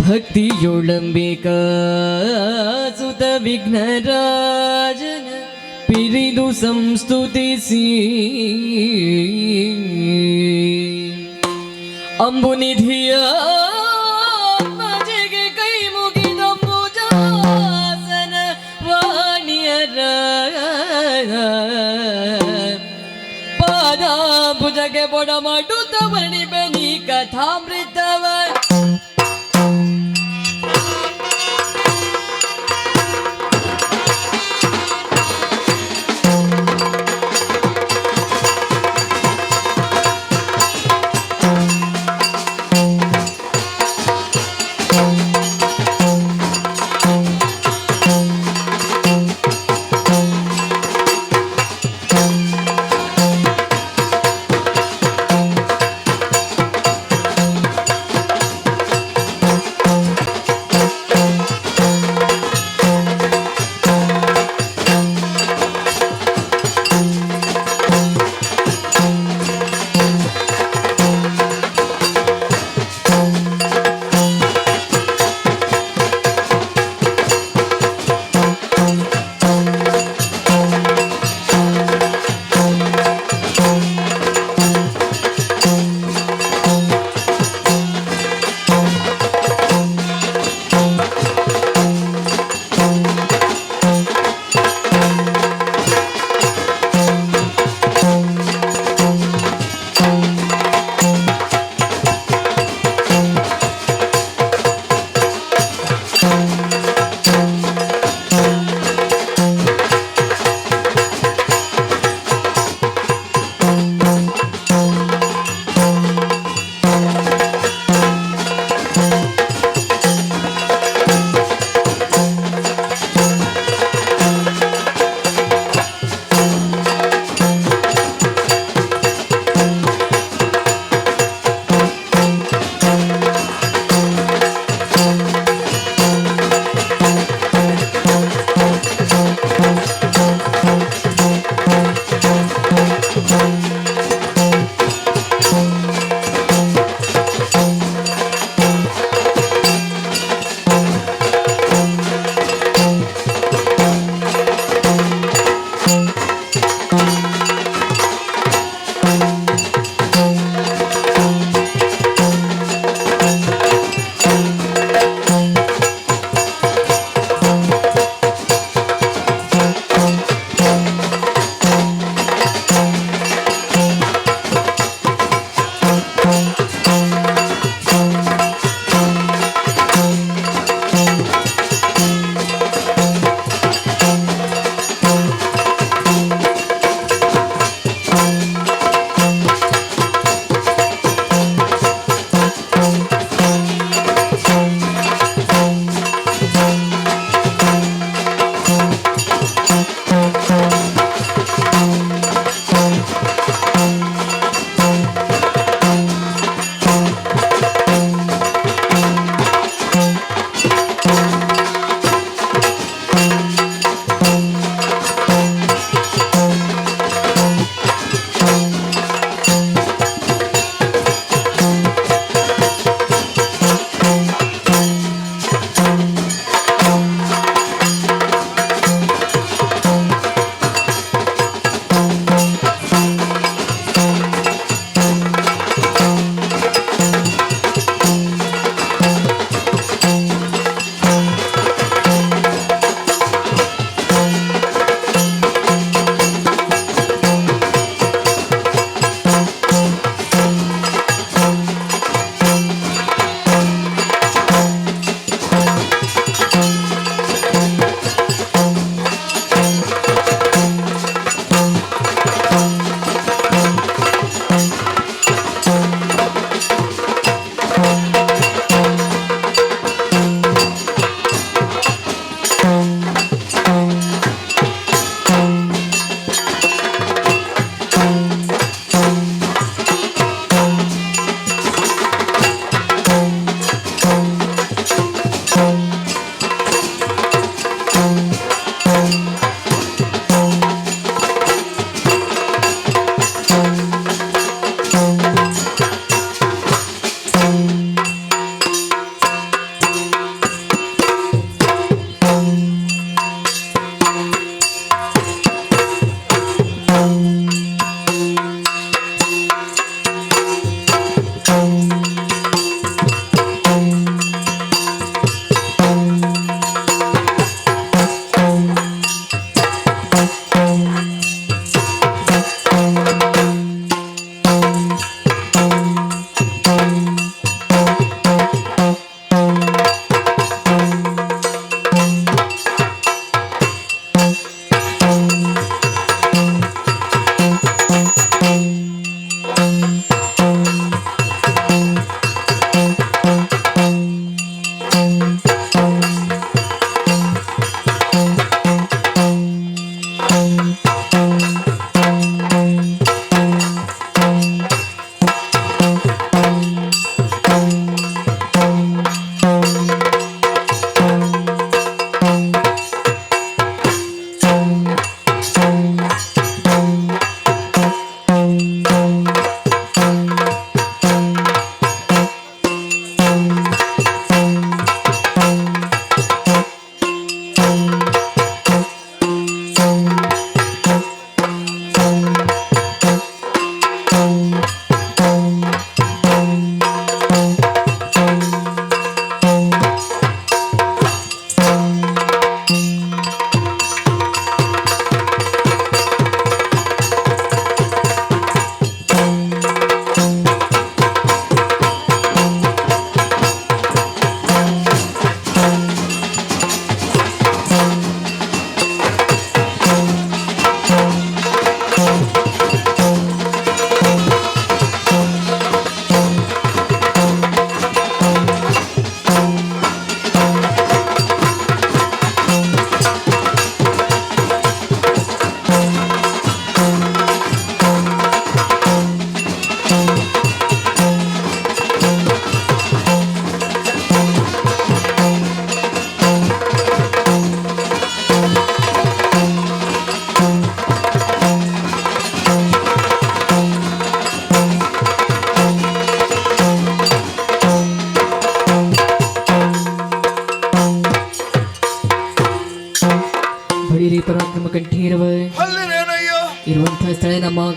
ಭಕ್ತಿಯೊಳಂಬಿಕ ಸುತ ವಿಘ್ನರಾಜನ ಪಿರಿದು ಸಂಸ್ತುತಿಸಿ ಅಂಬುನಿಧಿಯ ಮಜೆಗೆ ಕೈ ಮುಗಿದ ಪೂಜಾಸನ ವಾಣಿಯರ ಪಾದಾಂಬುಜಗೆ ಬೊಡ ಮಾಡುತ್ತ ವರ್ಣಿಬೆ ನೀ ಕಥಾಮೃತವ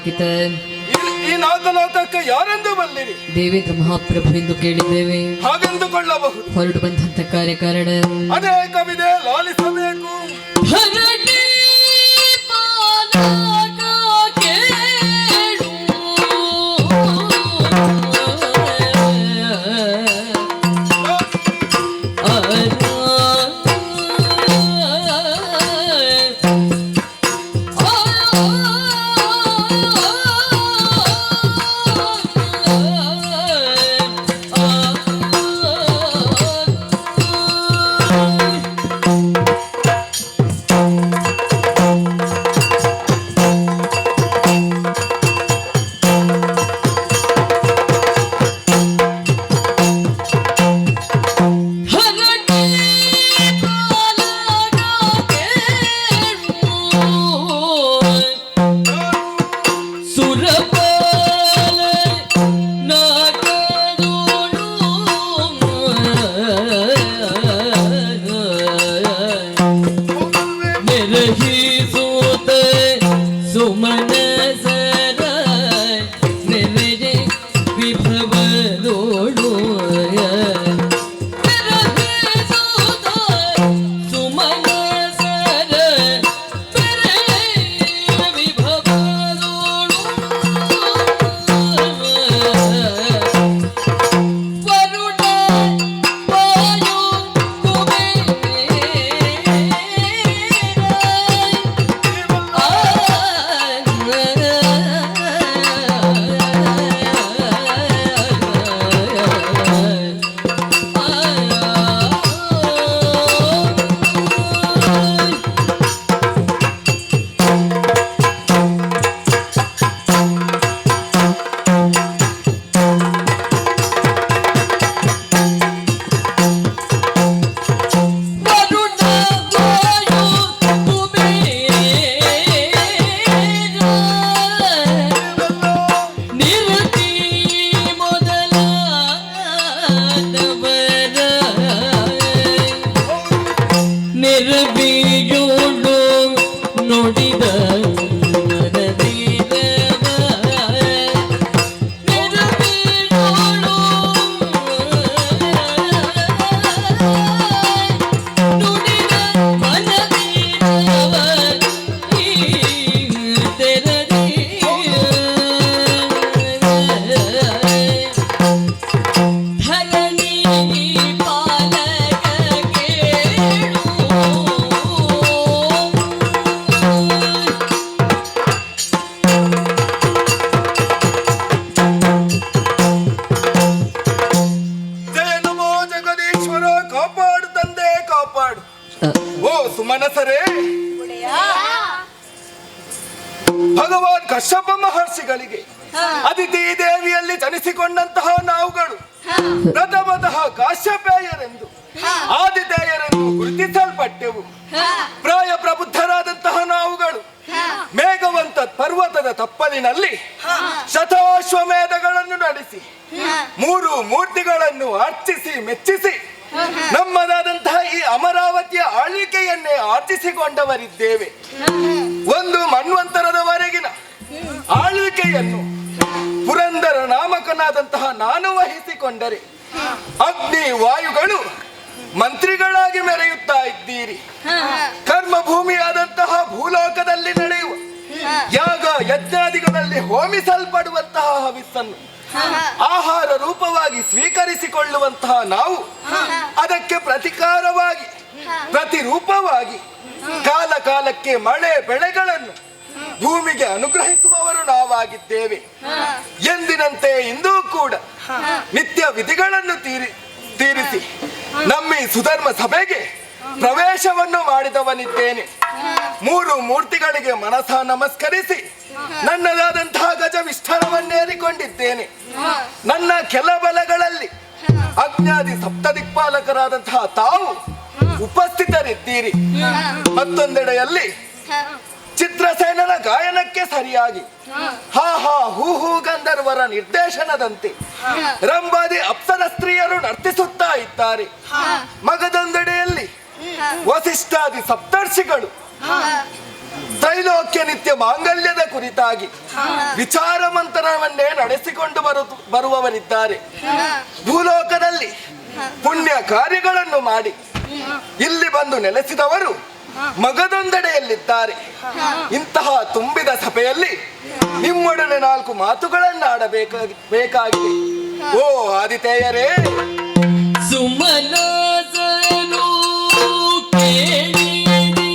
ನಾಗಲಿಖಿತ. ಈ ನಾಗಲೋಕಕ್ಕೆ ಯಾರೆಂದು ಬಲ್ಲಿರಿ? ದೇವೇಂದ್ರ ಮಹಾಪ್ರಭು ಎಂದು ಕೇಳಿದ್ದೇವೆ. ಹಾಗೆಂದುಕೊಳ್ಳಬಹುದು. ಹೊರಟು ಬಂದಂತ ಕಾರ್ಯಕಾರಣ ಅನೇಕ ವಿಧ ಲಾಲಿಸಬೇಕು. ಸುಮನಸರೇ, ಭಗವಾನ್ ಕಶ್ಯಪ ಮಹರ್ಷಿಗಳಿಗೆ ಅದಿತಿ ದೇವಿಯಲ್ಲಿ ಜನಿಸಿಕೊಂಡಂತಹ ನಾವುಗಳು ಪ್ರಥಮತಃ ಕಾಶ್ಯಪೇಯರೆಂದು ಆದಿತೇಯರೆಂದು ಗುರುತಿಸಲ್ಪಟ್ಟೆವು. ಪ್ರಾಯ ಪ್ರಬುದ್ಧರಾದಂತಹ ನಾವುಗಳು ಮೇಘವಂತ ಪರ್ವತದ ತಪ್ಪಲಿನಲ್ಲಿ ಶತಾಶ್ವಮೇಧಗಳನ್ನು ನಡೆಸಿ 3 ಮೂರ್ತಿಗಳನ್ನು ಅರ್ಚಿಸಿ ಮೆಚ್ಚಿಸಿ ನಮ್ಮದಾದಂತಹ ಈ ಅಮರಾವತಿಯ ಆಳ್ವಿಕೆಯನ್ನೇ ಆರ್ಜಿಸಿಕೊಂಡವರಿದ್ದೇವೆ. ಒಂದು ಮನ್ವಂತರದವರೆಗಿನ ಆಳ್ವಿಕೆಯನ್ನು ಪುರಂದರ ನಾಮಕನಾದಂತಹ ನಾನು ವಹಿಸಿಕೊಂಡರೆ ಅಗ್ನಿ ವಾಯುಗಳು ಮಂತ್ರಿಗಳಾಗಿ ಮೆರೆಯುತ್ತಾ ಇದ್ದೀರಿ. ಕರ್ಮ ಭೂಮಿಯಾದಂತಹ ಭೂಲೋಕದಲ್ಲಿ ನಡೆಯುವ ಯಾಗ ಯಜ್ಞಾದಿಗಳಲ್ಲಿ ಹೋಮಿಸಲ್ಪಡುವಂತಹ ಹವಿಸ್ಸನ್ನು ಆಹಾರ ರೂಪವಾಗಿ ಸ್ವೀಕರಿಸಿಕೊಳ್ಳುವಂತಹ ನಾವು ಅದಕ್ಕೆ ಪ್ರತಿಕಾರವಾಗಿ ಪ್ರತಿರೂಪವಾಗಿ ಕಾಲ ಕಾಲಕ್ಕೆ ಮಳೆ ಬೆಳೆಗಳನ್ನು ಭೂಮಿಗೆ ಅನುಗ್ರಹಿಸುವವರು ನಾವಾಗಿದ್ದೇವೆ. ಎಂದಿನಂತೆ ಇಂದೂ ಕೂಡ ನಿತ್ಯ ವಿಧಿಗಳನ್ನು ತೀರಿಸಿ ನಮ್ಮ ಸುಧರ್ಮ ಸಭೆಗೆ ಪ್ರವೇಶವನ್ನು ಮಾಡಿದವನಿದ್ದೇನೆ. 3 ಮೂರ್ತಿಗಳಿಗೆ ಮನಸ ನಮಸ್ಕರಿಸಿ ನನ್ನದಾದಂತಹ ಗಜ ವಿಷ್ಠಾರವನ್ನೇರಿಕೊಂಡಿದ್ದೇನೆ. ನನ್ನ ಕೆಲ ಬಲಗಳಲ್ಲಿ ಅಜ್ಞಾದಿ ಸಪ್ತದಿಕ್ಪಾಲಕರಾದಂತಹ ತಾವು ಉಪಸ್ಥಿತರಿದ್ದೀರಿ. ಮತ್ತೊಂದೆಡೆಯಲ್ಲಿ ಚಿತ್ರಸೇನನ ಗಾಯನಕ್ಕೆ ಸರಿಯಾಗಿ ಹಾ ಹಾ ಹೂ ಹೂ ಗಂಧರ್ವರ ನಿರ್ದೇಶನದಂತೆ ರಂಭಾದಿ ಅಪ್ಸರ ಸ್ತ್ರೀಯರು ನರ್ತಿಸುತ್ತಾ ಇದ್ದಾರೆ. ಮಗದೊಂದೆಡೆಯಲ್ಲಿ ವಸಿಷ್ಠಾದಿ ಸಪ್ತರ್ಷಿಗಳು ತ್ರೈಲೋಕ್ಯ ನಿತ್ಯ ಮಾಂಗಲ್ಯದ ಕುರಿತಾಗಿ ವಿಚಾರ ಮಂಥನವನ್ನೇ ನಡೆಸಿಕೊಂಡು ಬರುವವರಿದ್ದಾರೆ. ಭೂಲೋಕದಲ್ಲಿ ಪುಣ್ಯ ಕಾರ್ಯಗಳನ್ನು ಮಾಡಿ ಇಲ್ಲಿ ಬಂದು ನೆಲೆಸಿದವರು ಮಗದೊಂದೆಡೆಯಲ್ಲಿದ್ದಾರೆ. ಇಂತಹ ತುಂಬಿದ ಸಭೆಯಲ್ಲಿ ನಿಮ್ಮೊಡನೆ 4 ಮಾತುಗಳನ್ನಾಡಬೇಕಾಗಿದೆ. ಓ ಆದಿತೇಯರೇ, ಸುಮನಸನು ಕೇಳಿದಿರೆ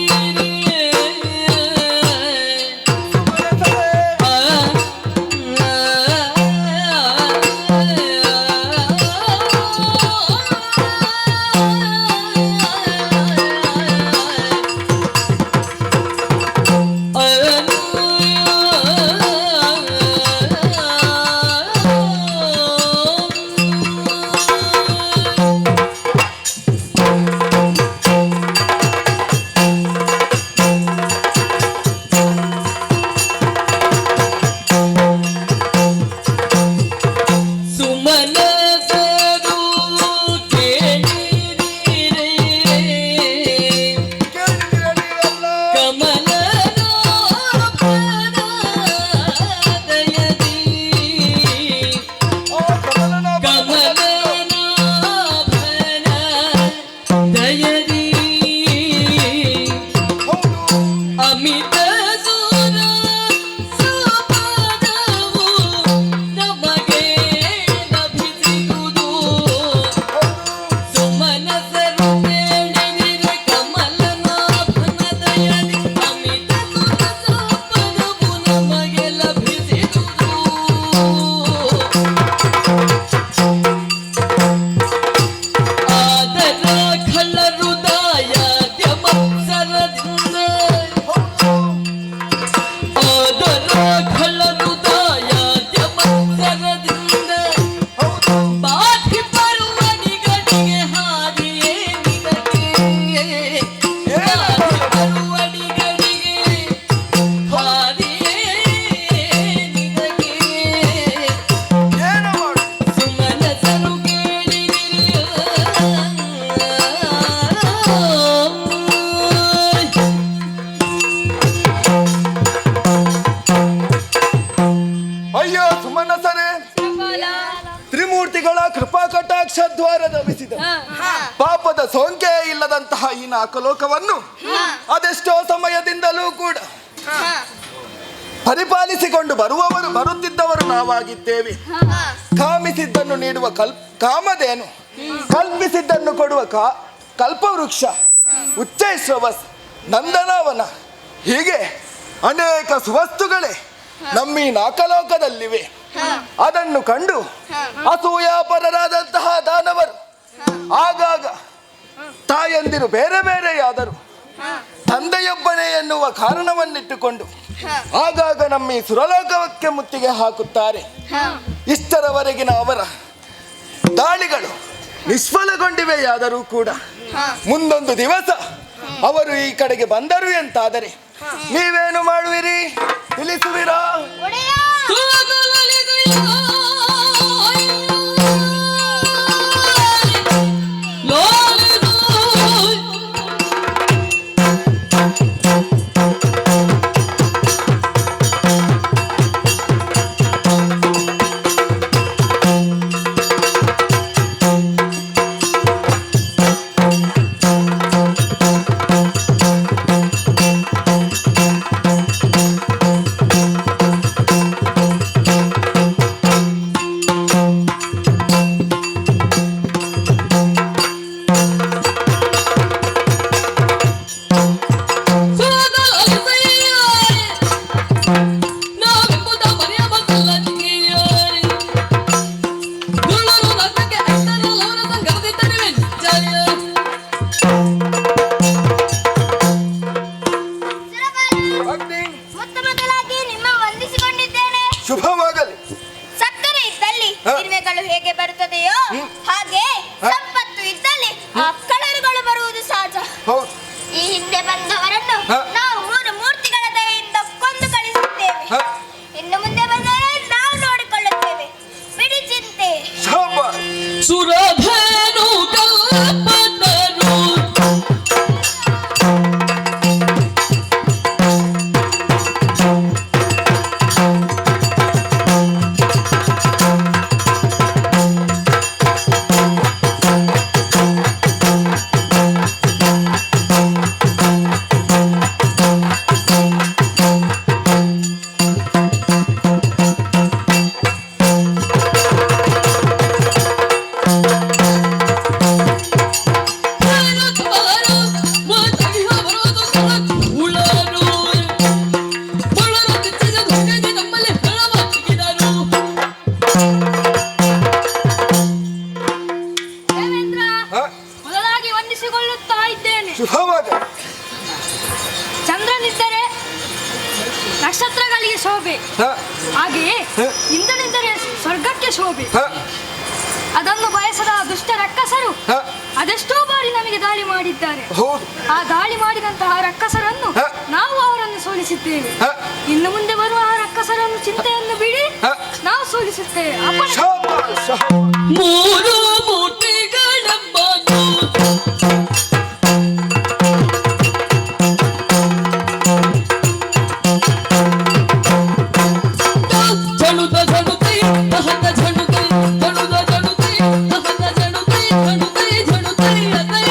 ತ್ರಿಮೂರ್ತಿಗಳ ಕೃಪಾ ಕಟಾಕ್ಷ ದ್ವಾರದ ಬಿಸಿದ ಪಾಪದ ಸೋಂಕೆ ಇಲ್ಲದಂತಹ ಈ 4 ಲೋಕವನ್ನು ಅದೆಷ್ಟೋ ಸಮಯದಿಂದಲೂ ಕೂಡ ಪರಿಪಾಲಿಸಿಕೊಂಡು ಬರುತ್ತಿದ್ದವರು ನಾವಾಗಿದ್ದೇವೆ. ಕಾಮಿಸಿದ್ದನ್ನು ನೀಡುವ ಕಾಮಧೇನು, ಕಲ್ಪಿಸಿದ್ದನ್ನು ಕೊಡುವ ಕಲ್ಪವೃಕ್ಷ, ಉಚ್ಚೈಶ್ರವಸ್, ನಂದನವನ, ಹೀಗೆ ಅನೇಕ ಸುವಸ್ತುಗಳೇ ನಮ್ಮ ಈ 4 ಲೋಕದಲ್ಲಿವೆ. ಅದನ್ನು ಕಂಡು ಅಸೂಯಾಪರರಾದಂತಹ ದಾನವರು ಆಗಾಗ ತಾಯಂದಿರು ಬೇರೆ ಬೇರೆಯಾದರು ತಂದೆಯೊಬ್ಬನೇ ಎನ್ನುವ ಕಾರಣವನ್ನಿಟ್ಟುಕೊಂಡು ಆಗಾಗ ನಮ್ಮ ಈ ಸುರಲೋಕಕ್ಕೆ ಮುತ್ತಿಗೆ ಹಾಕುತ್ತಾರೆ. ಇಷ್ಟರವರೆಗಿನ ಅವರ ದಾಳಿಗಳು ನಿಷ್ಫಲಗೊಂಡಿವೆಯಾದರೂ ಕೂಡ ಮುಂದೊಂದು ದಿವಸ ಅವರು ಈ ಕಡೆಗೆ ಬಂದರು ಎಂತಾದರೆ ನೀವೇನು ಮಾಡುವಿರಿ, ತಿಳಿಸುವಿರಾ? ಶುಭವಾಗಲಿ. ಸಕ್ಕರೆ ಇದ್ದಲ್ಲಿ ಇರುವೆಗಳು ಹೇಗೆ ಬರುತ್ತದೆಯೋ ಹಾಗೆ ಸಂಪತ್ತು ಇದ್ದಲ್ಲಿ ಆ ಕಳರುಗಳು ಬರುವುದು ಸಹಜ. ಈ ಹಿಂದೆ ಬಂದವರನ್ನು ನಾವು 3 ಮೂರ್ತಿಗಳ ದಯೆಯಿಂದ ಕೊಂದು ಕಳಿಸುತ್ತೇವೆ. ಇನ್ನು ಮುಂದೆ ಬಂದರೆ ನಾವು ನೋಡಿಕೊಳ್ಳುತ್ತೇವೆ, ಬಿಡಿ ಚಿಂತೆ. ಸುರಧನು ಕಲ್ಪತರು ಹಾಗೆಯೇ ಇಂದ್ರನೆಂದರೆ ಸ್ವರ್ಗಕ್ಕೆ ಶೋಭೆ. ಅದನ್ನು ಬಯಸದ ದುಷ್ಟ ರಕ್ಕಸರು ಅದೆಷ್ಟೋ ಬಾರಿ ನಮಗೆ ದಾಳಿ ಮಾಡಿದ್ದಾರೆ. ಆ ದಾಳಿ ಮಾಡಿದಂತಹ ರಕ್ಕಸರನ್ನು ನಾವು ಅವರನ್ನು ಸೋಲಿಸಿದ್ದೇವೆ. ಇನ್ನು ಮುಂದೆ ಬರುವ ಆ ರಕ್ಕಸರನ್ನು ಚಿಂತೆಯನ್ನು ಬಿಡಿ, ನಾವು ಸೋಲಿಸುತ್ತೇವೆ. ಮೂರು ಮೂರ್ತಿಗಳೆಂಬನು ಜನುತ ಜನುತೈ ತಹತ ಜನುತೈ ಜನುತ ಜನುತೈ ತಹತ ಜನುತೈ ಜನುತೈ ಜನುತೈ ಅತೈ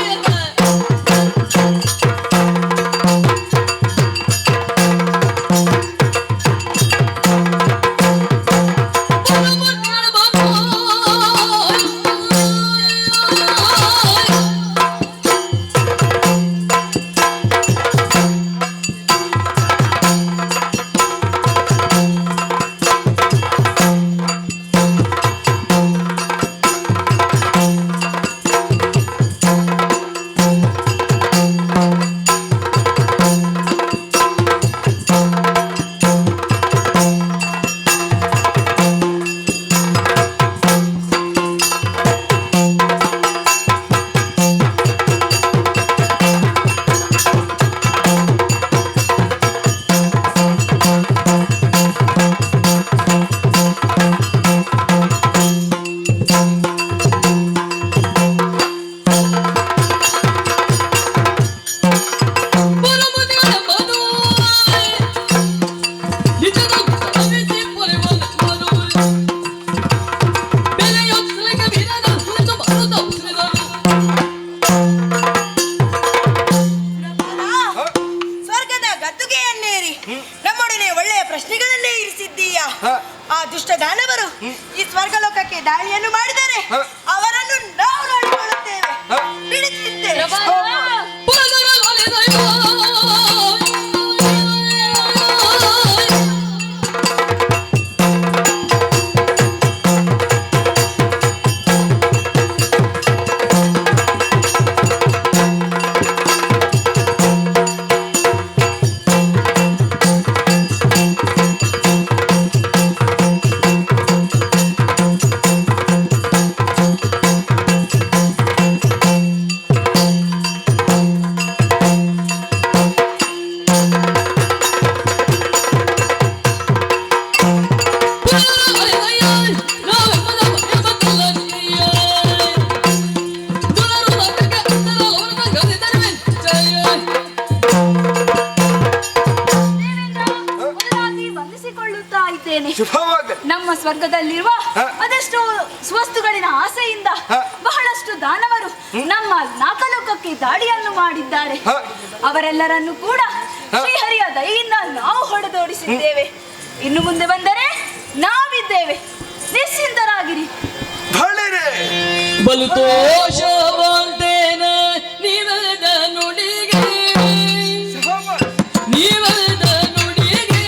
ಆ ದುಷ್ಟ ದಾನವರು ಈ ಸ್ವರ್ಗಲೋಕಕ್ಕೆ ದಾಳಿಯನ್ನು ಮಾಡಿದರೆ ಅವರನ್ನು ನಾವು ನೋಡಿಕೊಳ್ಳುತ್ತೇವೆ, ಬಿಡುತ್ತಿದ್ದೇವೆ. ನಮ್ಮ ಸ್ವರ್ಗದಲ್ಲಿರುವ ಅದೆಷ್ಟು ವಸ್ತುಗಳಿನ ಆಸೆಯಿಂದ ಬಹಳಷ್ಟು ದಾನವರು ನಮ್ಮ ನಾಕಲೋಕಕ್ಕೆ ದಾಳಿಯನ್ನು ಮಾಡಿದ್ದಾರೆ. ಅವರೆಲ್ಲರನ್ನು ಕೂಡ ಶ್ರೀಹರಿಯ ದಯೆಯಿಂದ ನಾವು ಹೊಡೆದೋಡಿಸಿದ್ದೇವೆ. ಇನ್ನು ಮುಂದೆ ಬಂದರೆ ನಾವಿದ್ದೇವೆ, ನಿಶ್ಚಿಂತರಾಗಿರಿ. ಬಲು ತೋಷವಂತೇನ ನೀವದ ನುಡಿಗೆ ನೀವದ ನುಡಿಗೆ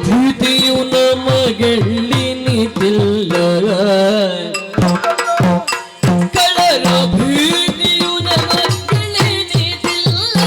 ಭೀತಿಯು ನಮಗೆಲ್ಲಿ ನಿಂತಿಲ್ಲ, ಕಳ್ಳರ ಭೀತಿಯು ನಮಗೆಲ್ಲಿ ನಿಂತಿಲ್ಲ.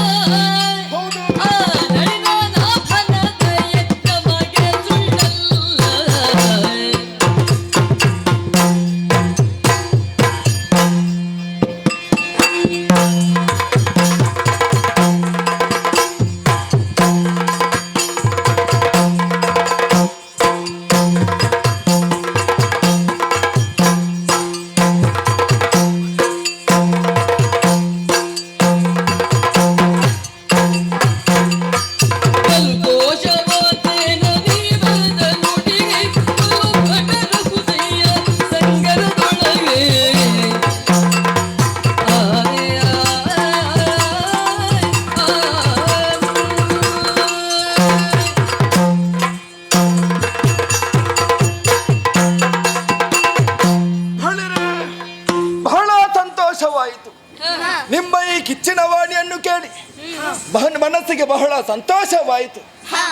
ಮನಸ್ಸಿಗೆ ಬಹಳ ಸಂತೋಷವಾಯಿತು. ಹಾ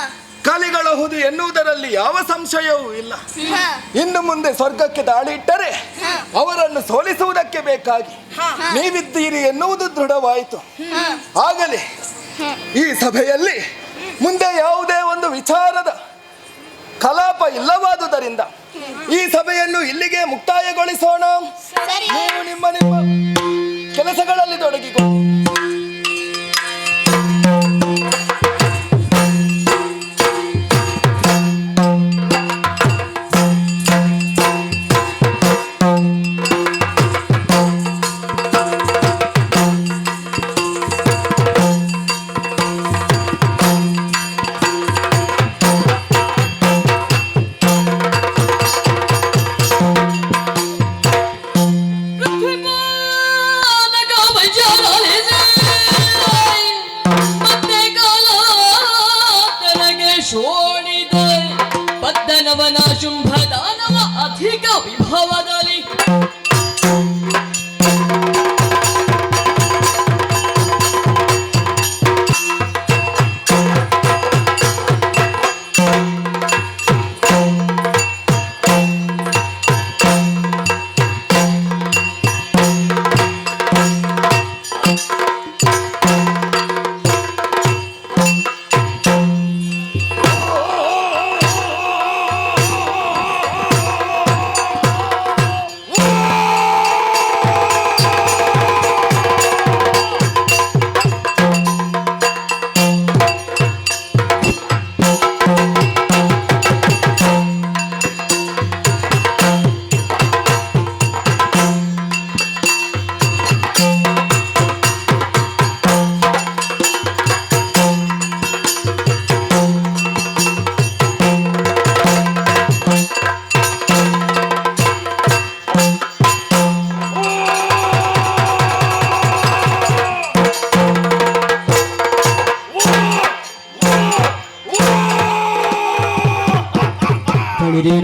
ಕಲಿಗಳಹುದು ಎನ್ನುವುದರಲ್ಲಿ ಯಾವ ಸಂಶಯವೂ ಇಲ್ಲ. ಹಾ ಇನ್ನು ಮುಂದೆ ಸ್ವರ್ಗಕ್ಕೆ ದಾಳಿ ಇಟ್ಟರೆ ಅವರನ್ನು ಸೋಲಿಸುವುದಕ್ಕೆ ಬೇಕಾಗಿ ನೀವಿದ್ದೀರಿ ಎನ್ನುವುದು ದೃಢವಾಯಿತು. ಆಗಲಿ ಈ ಸಭೆಯಲ್ಲಿ ಮುಂದೆ ಯಾವುದೇ ಒಂದು ವಿಚಾರದ ಕಲಾಪ ಇಲ್ಲವಾದುದರಿಂದ ಈ ಸಭೆಯನ್ನು ಇಲ್ಲಿಗೆ ಮುಕ್ತಾಯಗೊಳಿಸೋಣ. ಸರಿ. ನೀವು ನಿಮ್ಮ ನಿಮ್ಮ ಕೆಲಸಗಳಲ್ಲಿ ತೊಡಗಿಕೊಳ್ಳಿ. ಪದ್ದನವನ ಶುಂಭದಾನವ ಅಧಿಕ ವಿಭವದಲ್ಲಿ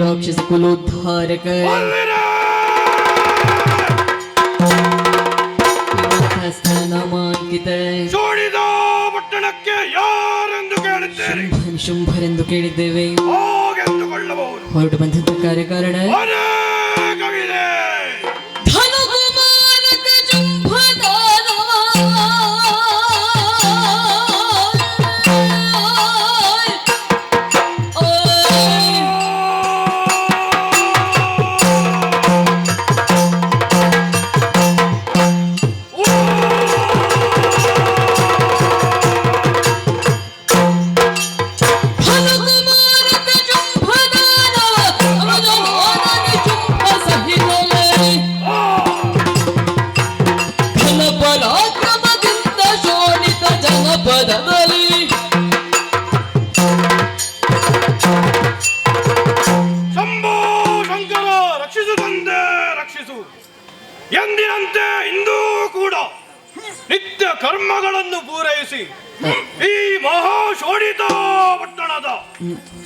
ರಾಕ್ಷಸ ಕುಲೋದ್ಧಾರಕ ನಾಮಾಂಕಿತ ಸೋಡಿದ ಪಟ್ಟಣಕ್ಕೆ ಯಾರೆಂದು ಕೇಳಿದ್ದೇನೆ? ಶುಂಭರೆಂದು ಕೇಳಿದ್ದೇವೆ. ಹಾಗೆಂದುಕೊಳ್ಳಬಹುದು. ಹೊರಟು ಬಂದಂತ ಕಾರ್ಯಕಾರಣ ಅನೇಕವಿದೆ. ಎಂದಿನಂತೆ ಇಂದೂ ಕೂಡ ನಿತ್ಯ ಕರ್ಮಗಳನ್ನು ಪೂರೈಸಿ ಈ ಮಹಾಶೋಡಿತ ಪಟ್ಟಣದ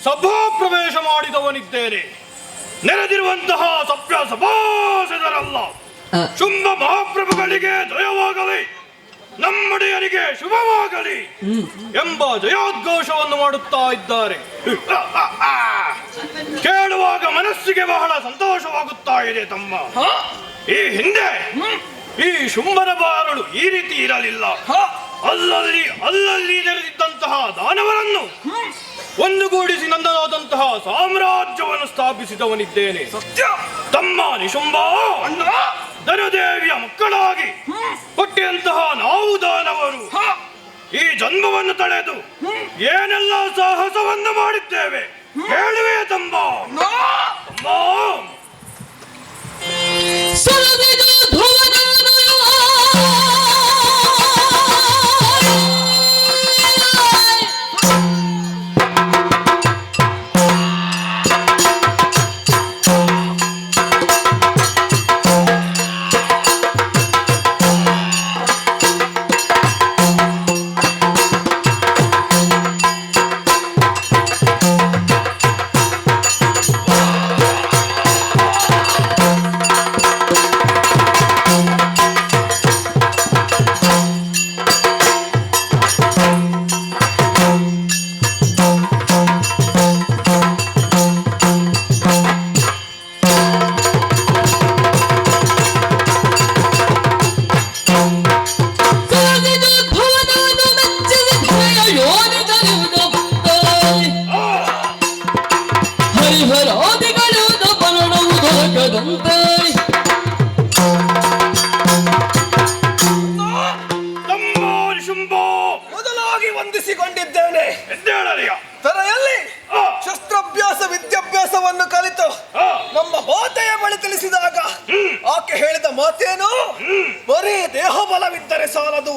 ಸಭಾ ಪ್ರವೇಶ ಮಾಡಿದವನಿದ್ದೇನೆ. ನೆರೆದಿರುವಂತಹ ಸಭ್ಯ ಸಭಾಸದರಲ್ಲ ಶುಂಭ ಮಹಾಪ್ರಭುಗಳಿಗೆ ಜಯವಾಗಲಿ, ನಮ್ಮಡೆಯರಿಗೆ ಶುಭವಾಗಲಿ ಎಂಬ ಜಯೋದ್ಘೋಷವನ್ನು ಮಾಡುತ್ತಾ ಇದ್ದಾರೆ. ಕೇಳುವಾಗ ಮನಸ್ಸಿಗೆ ಬಹಳ ಸಂತೋಷವಾಗುತ್ತಾ ಇದೆ ತಮ್ಮ. ಈ ಹಿಂದೆ ಈ ಶುಂಭನ ಬಾರಳು ಈ ರೀತಿ ಇರಲಿಲ್ಲ. ಅಲ್ಲಲ್ಲಿ ನೆರೆದಿದ್ದಂತಹ ದಾನವರನ್ನು ಒಂದುಗೂಡಿಸಿ ನಂದನಾದಂತಹ ಸಾಮ್ರಾಜ್ಯವನ್ನು ಸ್ಥಾಪಿಸಿದವನಿದ್ದೇನೆ. ಸತ್ಯ ತಮ್ಮ ನಿಶುಂಭ ಧನದೇವಿಯ ಮಕ್ಕಳಾಗಿ ಹುಟ್ಟಿದಂತಹ ನಾವು ದಾನವರು ಈ ಜನ್ಮವನ್ನು ತಳೆದು ಏನೆಲ್ಲ ಸಾಹಸವನ್ನು ಮಾಡಿದ್ದೇವೆ ಹೇಳುವೆ ತಮ್ಮ. ವಿನಮ್ರವಾಗಿ ವಂದಿಸಿಕೊಂಡಿದ್ದೇನೆ. ಎದ್ದೇಳಲಿಯ ತರೆಯಲ್ಲಿ ಶಸ್ತ್ರಾಭ್ಯಾಸ ವಿದ್ಯಾಭ್ಯಾಸವನ್ನು ಕಲಿತು ನಮ್ಮ ಮಾತೆಯ ಬಳಿ ತಿಳಿಸಿದಾಗ ಆಕೆ ಹೇಳಿದ ಮಾತೇನು, ಬರೀ ದೇಹ ಬಲವಿದ್ದರೆ ಸಾಲದು,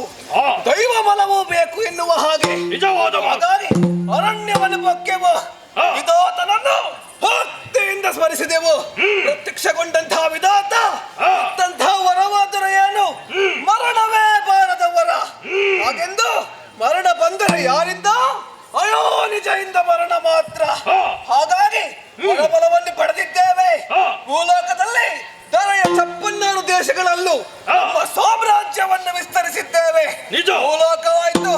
ದೈವ ಬಲವೂ ಬೇಕು ಎನ್ನುವ ಹಾಗೆ. ನಿಜವಾದ ಹಾಗಾಗಿ ಅರಣ್ಯವನ್ನು ಬಕ್ಕೆವು ವಿಧಾತನನ್ನು ಭಕ್ತಿಯಿಂದ ಸ್ಮರಿಸಿದೆವು. ಪ್ರತ್ಯಕ್ಷಗೊಂಡಂತಹ ವಿಧಾತ ಇತ್ತಂತಹ ವರವಾದರೆ ಏನು, ಮರಣವೇ ಬಾರದವರ. ಹಾಗೆಂದು ಮರಣ ಬಂದರೆ ಯಾರಿಂದ, ಅಯೋ ನಿಜದಿಂದ ಮರಣ ಮಾತ್ರ. ಹಾಗಾಗಿ ವರಬಲವನ್ನು ಪಡೆದಿದ್ದೇವೆ. ಭೂಲೋಕದಲ್ಲಿ ದರೆಯ 56 ದೇಶಗಳಲ್ಲೂ ನಮ್ಮ ಸಾಮ್ರಾಜ್ಯವನ್ನು ವಿಸ್ತರಿಸಿದ್ದೇವೆ. ಭೂಲೋಕವಾಯ್ತು,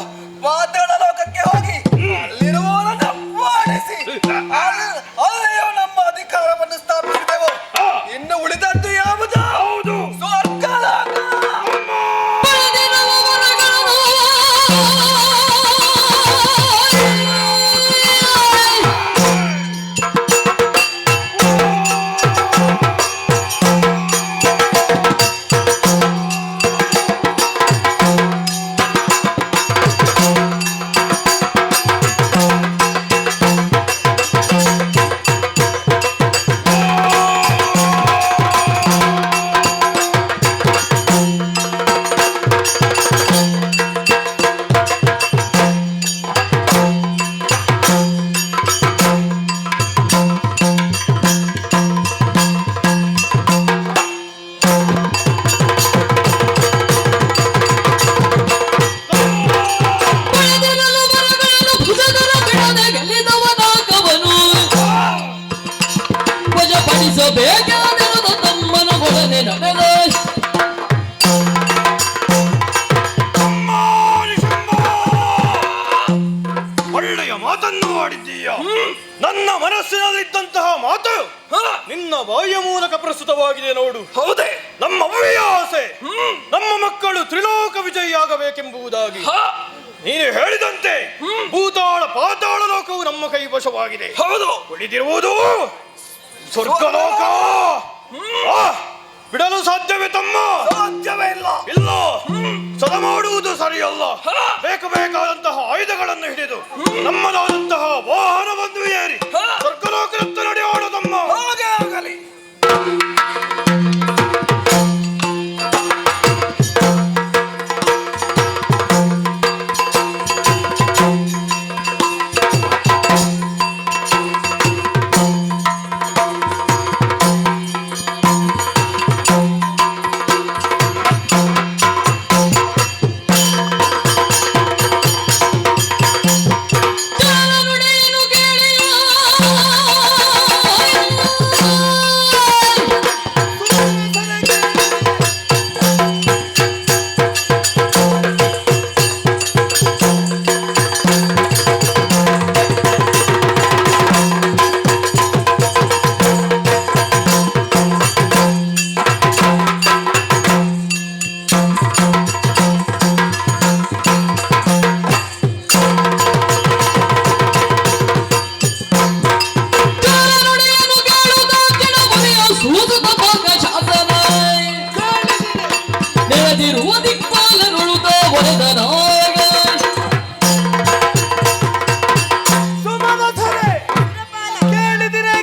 ಪಾತಾಳ ಲೋಕಕ್ಕೆ ಹೋಗಿ ಅಲ್ಲಿರುವವರನ್ನು ಮಾಡಿಸಿ ಅಲ್ಲಿಯೂ ನಮ್ಮ ಅಧಿಕಾರವನ್ನು ಸ್ಥಾಪಿಸಿದೆವು. ಇನ್ನು ಉಳಿದದ್ದು ಯಾವುದು, ಸ್ವರ್ಗಲೋಕ. ಒಳ್ಳೆಯ ಮಾತನ್ನು ಆಡಿದ್ದೀಯ. ನನ್ನ ಮನಸ್ಸಿನಲ್ಲಿದ್ದಂತಹ ಮಾತು ನಿನ್ನ ಬಾಯಿಯ ಮೂಲಕ ಪ್ರಸ್ತುತವಾಗಿದೆ ನೋಡು. ಹೌದೇ, ನಮ್ಮ ಅವ್ವೆಯ ಆಸೆ ನಮ್ಮ ಮಕ್ಕಳು ತ್ರಿಲೋಕ ವಿಜಯಿಯಾಗಬೇಕೆಂಬುದಾಗಿ. ನೀನು ಹೇಳಿದಂತೆ ಭೂತಾಳ ಪಾತಾಳ ಲೋಕವು ನಮ್ಮ ಕೈವಶವಾಗಿದೆ. ಹೌದು, ಉಳಿದಿರುವುದು ಸ್ವರ್ಗಲೋಕ. ಬಿಡಲು ಸಾಧ್ಯವೇ ತಮ್ಮ? ಸಾಧ್ಯವೇ ಇಲ್ಲ. ಇಲ್ಲ, ಸದ ಮಾಡುವುದು ಸರಿಯಲ್ಲ. ಬೇಕಾದಂತಹ ಆಯುಧಗಳನ್ನು ಹಿಡಿದು ನಮ್ಮದಾದಂತಹ ವಾಹನವನ್ನು ಏರಿ ಸ್ವರ್ಗಲೋಕದತ್ತ ನಡೆಯೋಣ ತಮ್ಮ. ಹಾಗೆ ಆಗಲಿ.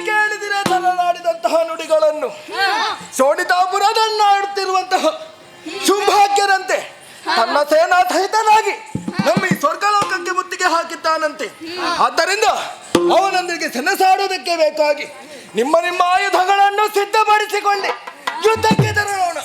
ಕೇಳಿದಿರೆ ತಲೆನಾಡಿದಂತಹ ನುಡಿಗಳನ್ನು. ಶೋಣಿತಾಪುರದನ್ನಾಡುತ್ತಿರುವಂತಹ ಶುಂಭಾಗ್ಯರಂತೆ ತನ್ನ ಸೇನಾ ಸಹಿತನಾಗಿ ನಮ್ಮ ಈ ಸ್ವರ್ಗಲೋಕಕ್ಕೆ ಮುತ್ತಿಗೆ ಹಾಕಿದ್ದಾನಂತೆ. ಆದ್ದರಿಂದ ಅವನೊಂದಿಗೆ ಸೆಣಸಾಡುವುದಕ್ಕೆ ಬೇಕಾಗಿ ನಿಮ್ಮ ಆಯುಧಗಳನ್ನು ಸಿದ್ಧಪಡಿಸಿಕೊಂಡೆ ಯುದ್ಧಕ್ಕೆ ತೆರಳೋಣ.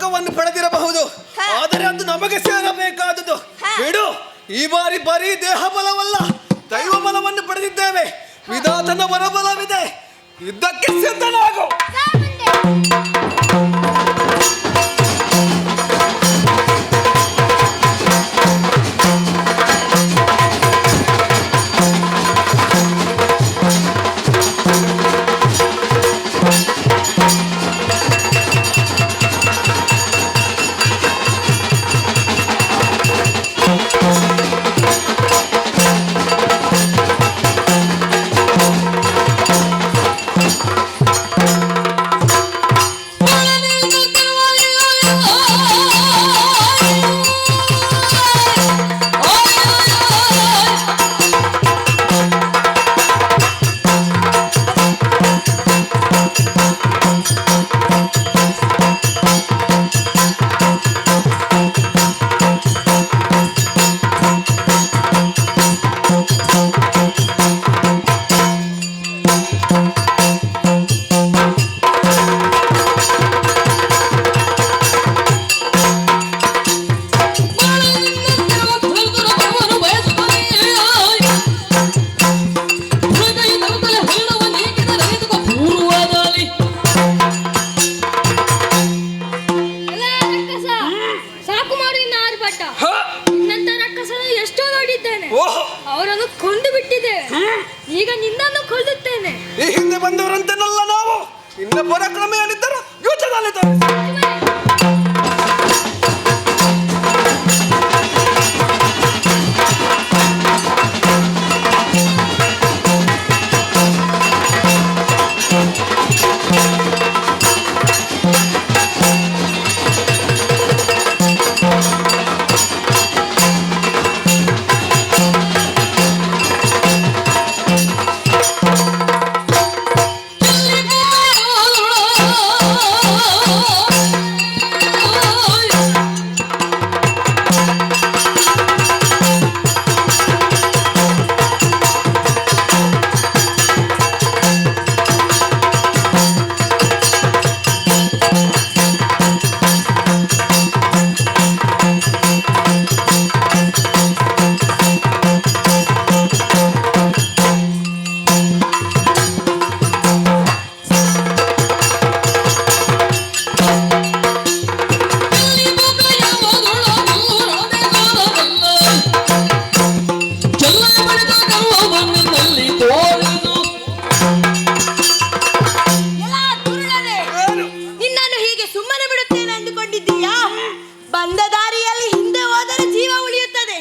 ಸ್ವರ್ಗವನ್ನು ಪಡೆದಿರಬಹುದು, ಆದರೆ ಅದು ನಮಗೆ ಸೇರಬೇಕಾದುದು. ಬಿಡು, ಈ ಬಾರಿ ಬರೀ ದೇಹ ಬಲವಲ್ಲ, ದೈವ ಬಲವನ್ನು ಪಡೆದಿದ್ದೇವೆ. ವಿಧಾತನ ವರಬಲವಿದೆ, ಯುದ್ಧಕ್ಕೆ ಸಿದ್ಧನಾಗು. ಅವರನ್ನು ಕೊಂದು ಬಿಟ್ಟಿದೆ. ಈಗ ನಿನ್ನನ್ನು ಕೊಲ್ಲುತ್ತೇನೆ. ಈ ಹಿಂದೆ ಬಂದವರಂತೆನಲ್ಲ ನಾವು, ಇನ್ನ ಪರಾಕ್ರಮ ಏನಿದ್ದರು ಯುದ್ಧದಲ್ಲಿ ಬಂದ ದಾರಿಯಲ್ಲಿ ಹಿಂದೆ ಹೋದರೆ ಜೀವ ಉಳಿಯುತ್ತದೆ,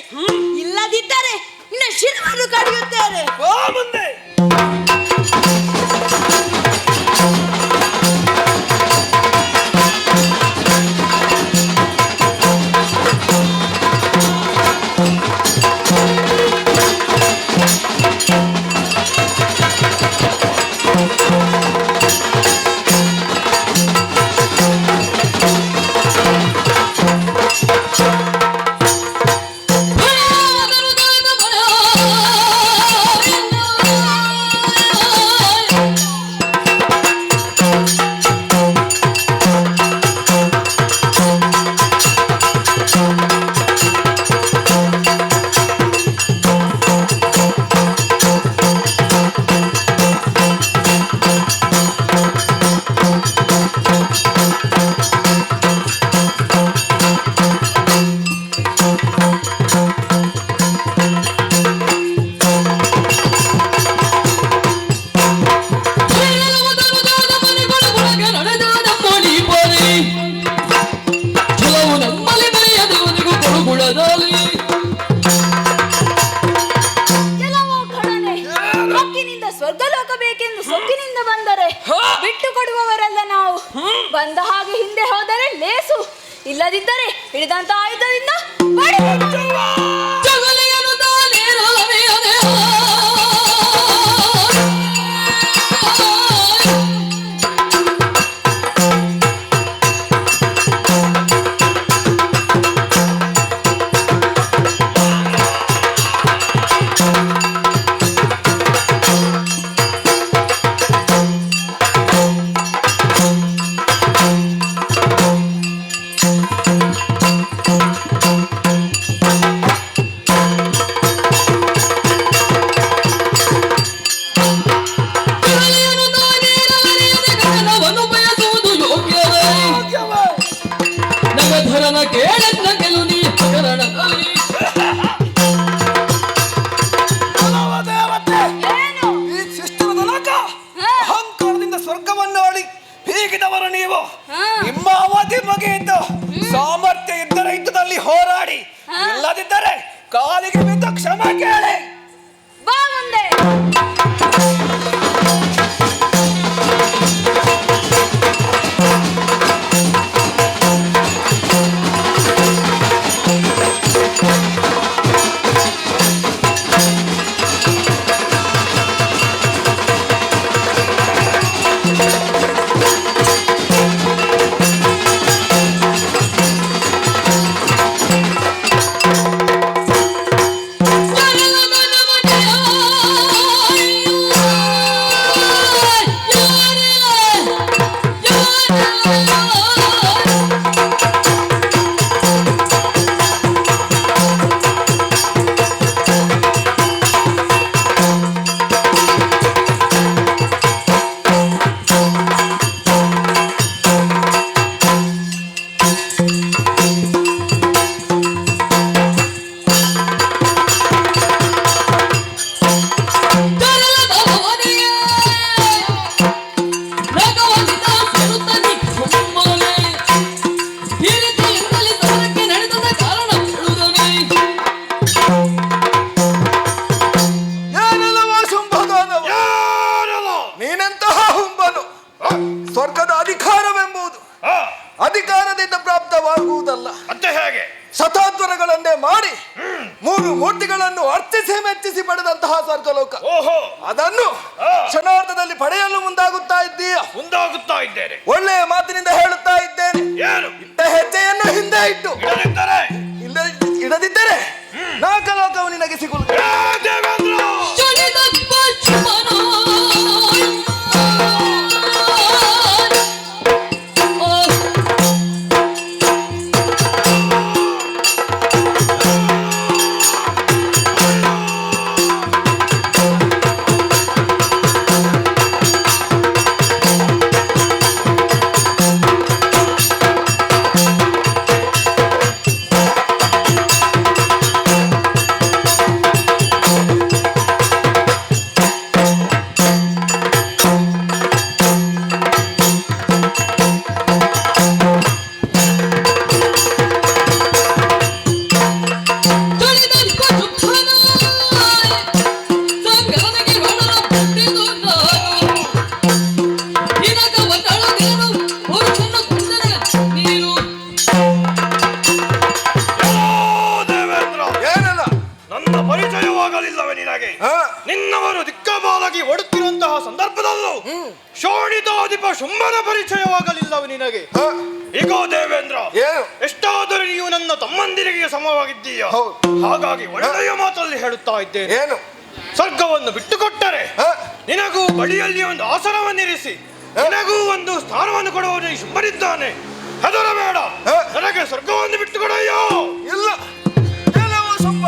ಇಲ್ಲದಿದ್ದರೆ ನಿನ್ನ ಶಿರವನ್ನು ಕಡಿಯುತ್ತೇನೆ. ಸ್ವರ್ಗಲೋಕ ಬೇಕೆಂದು ಸೊಕ್ಕಿನಿಂದ ಬಂದರೆ ಬಿಟ್ಟು ಕೊಡುವವರಲ್ಲ ನಾವು. ಬಂದ ಹಾಗೆ ಹಿಂದೆ ಹೋದರೆ ಲೇಸು, ಇಲ್ಲದಿದ್ದರೆ ಹಿಡಿದಂತ ಆಯುಧದಿಂದ ಗಂಗಾಧರನ ಕೇಳನ್ನ ಗೆಲು ನೀ ಹಗರಣದಲ್ಲಿ. ಏನು? ಈ ಶಿಷ್ಟರ ತನಕ ಅಹಂಕಾರದಿಂದ ಸ್ವರ್ಗವನ್ನು ಆಳಿ ಹೀಗಿದವರು ನೀವು. ನಿಮ್ಮ ಅವಧಿ ಮುಗಿಯಿತು. ಸಾಮರ್ಥ್ಯ ಇದ್ದರೆ ಯುದ್ಧದಲ್ಲಿ ಹೋರಾಡಿ, ಇಲ್ಲದಿದ್ದರೆ ಕಾಲಿಗೆ ಬಿದ್ದು ಕ್ಷಮೆ ಕೇಳಿ. ಬಾ ಮುಂದೆ. ಸ್ವರ್ಗದ ಅಧಿಕಾರವೆಂಬುದು ಅಧಿಕಾರದಿಂದ ಪ್ರಾಪ್ತವಾಗುವುದಲ್ಲ. ಮತ್ತೆ ಹೇಗೆ? ಶತಾದ್ವರಗಳನ್ನೇ ಮಾಡಿ 3 ಮೂರ್ತಿಗಳನ್ನು ಅರ್ಚಿಸಿ ಮೆಚ್ಚಿಸಿ ಪಡೆದಂತಹ ಸ್ವರ್ಗಲೋಕ. ಅದನ್ನು ಕ್ಷಣಾರ್ಧದಲ್ಲಿ ಪಡೆಯಲು ಮುಂದಾಗುತ್ತಾ ಇದ್ದೇನೆ. ಒಳ್ಳೆಯ ಮಾತಿನಿಂದ ಹೇಳುತ್ತಾ ಇದ್ದೇನೆ. ಇಟ್ಟ ಹೆಜ್ಜೆಯನ್ನು ಹಿಂದೆ ಇಟ್ಟು ಇಡದಿದ್ದರೆ ನಾಲ್ಕಲೋಕವು ನಿನಗೆ ಸಿಗುವುದು. ನಿನ್ನವರು ದಿಕ್ಕಬಾಲಾಗಿ ಓಡುತ್ತಿರುವಂತಹ ಸಂದರ್ಭದಲ್ಲೂ ಶೋಣಿತಾಧಿಪ ಶುಂಭನ ಪರಿಚಯವಾಗಲಿಲ್ಲವೇ ನಿನಗೆ? ಈಗೋ ದೇವೇಂದ್ರ, ಎಷ್ಟಾದರೂ ನೀವು ನನ್ನ ತಮ್ಮಂದಿರಿಗೆ ಸಮವಾಗಿದ್ದೀಯ. ಹಾಗಾಗಿ ಒಳ್ಳೆಯ ಮಾತಲ್ಲಿ ಹೇಳುತ್ತಾ ಇದ್ದೇನೆ. ಸ್ವರ್ಗವನ್ನು ಬಿಟ್ಟುಕೊಟ್ಟರೆ ನಿನಗೂ ಬಳಿಯಲ್ಲಿ ಒಂದು ಆಸನವನ್ನಿರಿಸಿ ನಿನಗೂ ಒಂದು ಸ್ಥಾನವನ್ನು ಕೊಡುವನು ಈ ಶುಂಭನಿದ್ದಾನೆ. ಹೆದರಬೇಡ, ನನಗೆ ಸ್ವರ್ಗವನ್ನು ಬಿಟ್ಟುಕೊಡಯ್ಯೋ. ಇಲ್ಲ ಶುಂಭ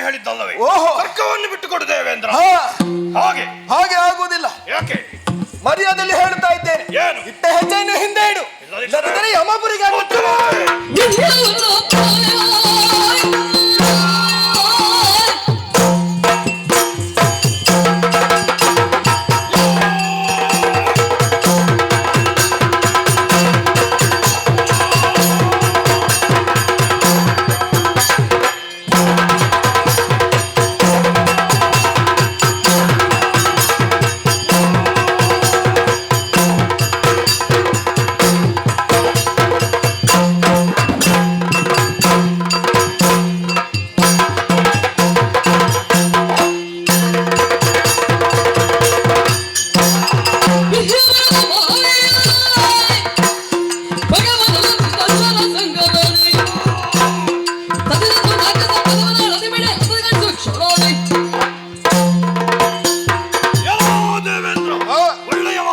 ಹೇಳಿದ್ದಲ್ಲವೇ? ಸ್ವರ್ಗವನ್ನು ಬಿಟ್ಟುಕೊಡು ದೇವೇಂದ್ರ. ಹಾಗೆ ಆಗುವುದಿಲ್ಲ. ಯಾಕೆ? ಮರ್ಯಾದೆಯಲ್ಲಿ ಹೇಳ್ತಾ ಇದ್ದೇನೆ. ಇಟ್ಟ ಹೆಜ್ಜೆಯನ್ನು ಹಿಂದೆ ಇಡು, ಇಲ್ಲದಿದ್ದರೆ ಯಮಪುರಿಗೆ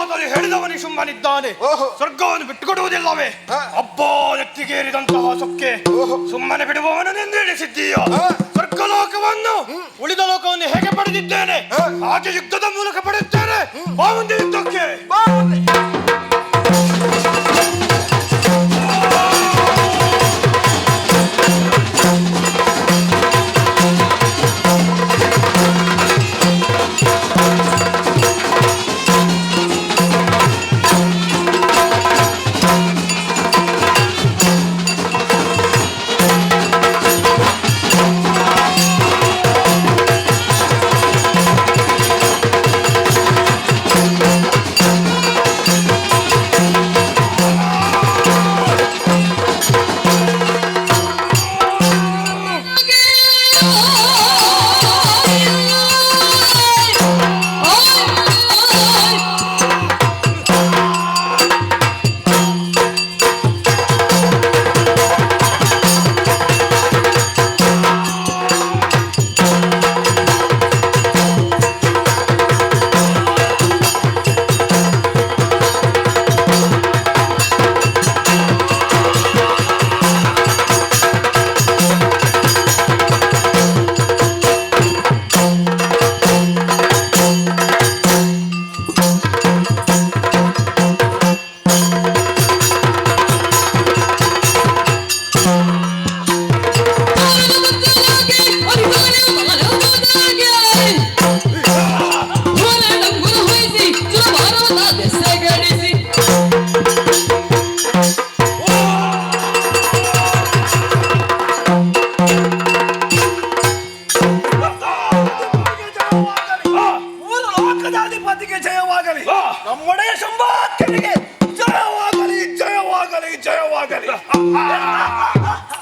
ಮಾತಲ್ಲಿ ಹೇಳಿದವನಿ ಶುಂಭನಿದ್ದಾನೆ. ಸ್ವರ್ಗವನ್ನು ಬಿಟ್ಟುಕೊಡುವುದಿಲ್ಲವೇ? ಅಬ್ಬಾ ನೆತ್ತಿಗೇರಿದಂತಹ ಸೊಕ್ಕೆ ಸುಮ್ಮನೆ ಬಿಡುವವನೆಂದು ಎಣಿಸಿದ್ದೀಯ. ಸ್ವರ್ಗಲೋಕವನ್ನು ಉಳಿದ ಲೋಕವನ್ನು ಹೇಗೆ ಪಡೆದಿದ್ದೇನೆ ಹಾಗೆ ಯುದ್ಧದ ಮೂಲಕ ಪಡೆಯುತ್ತೇನೆ. ಬಾ ಮುಂದೆ ಯುದ್ಧಕ್ಕೆ.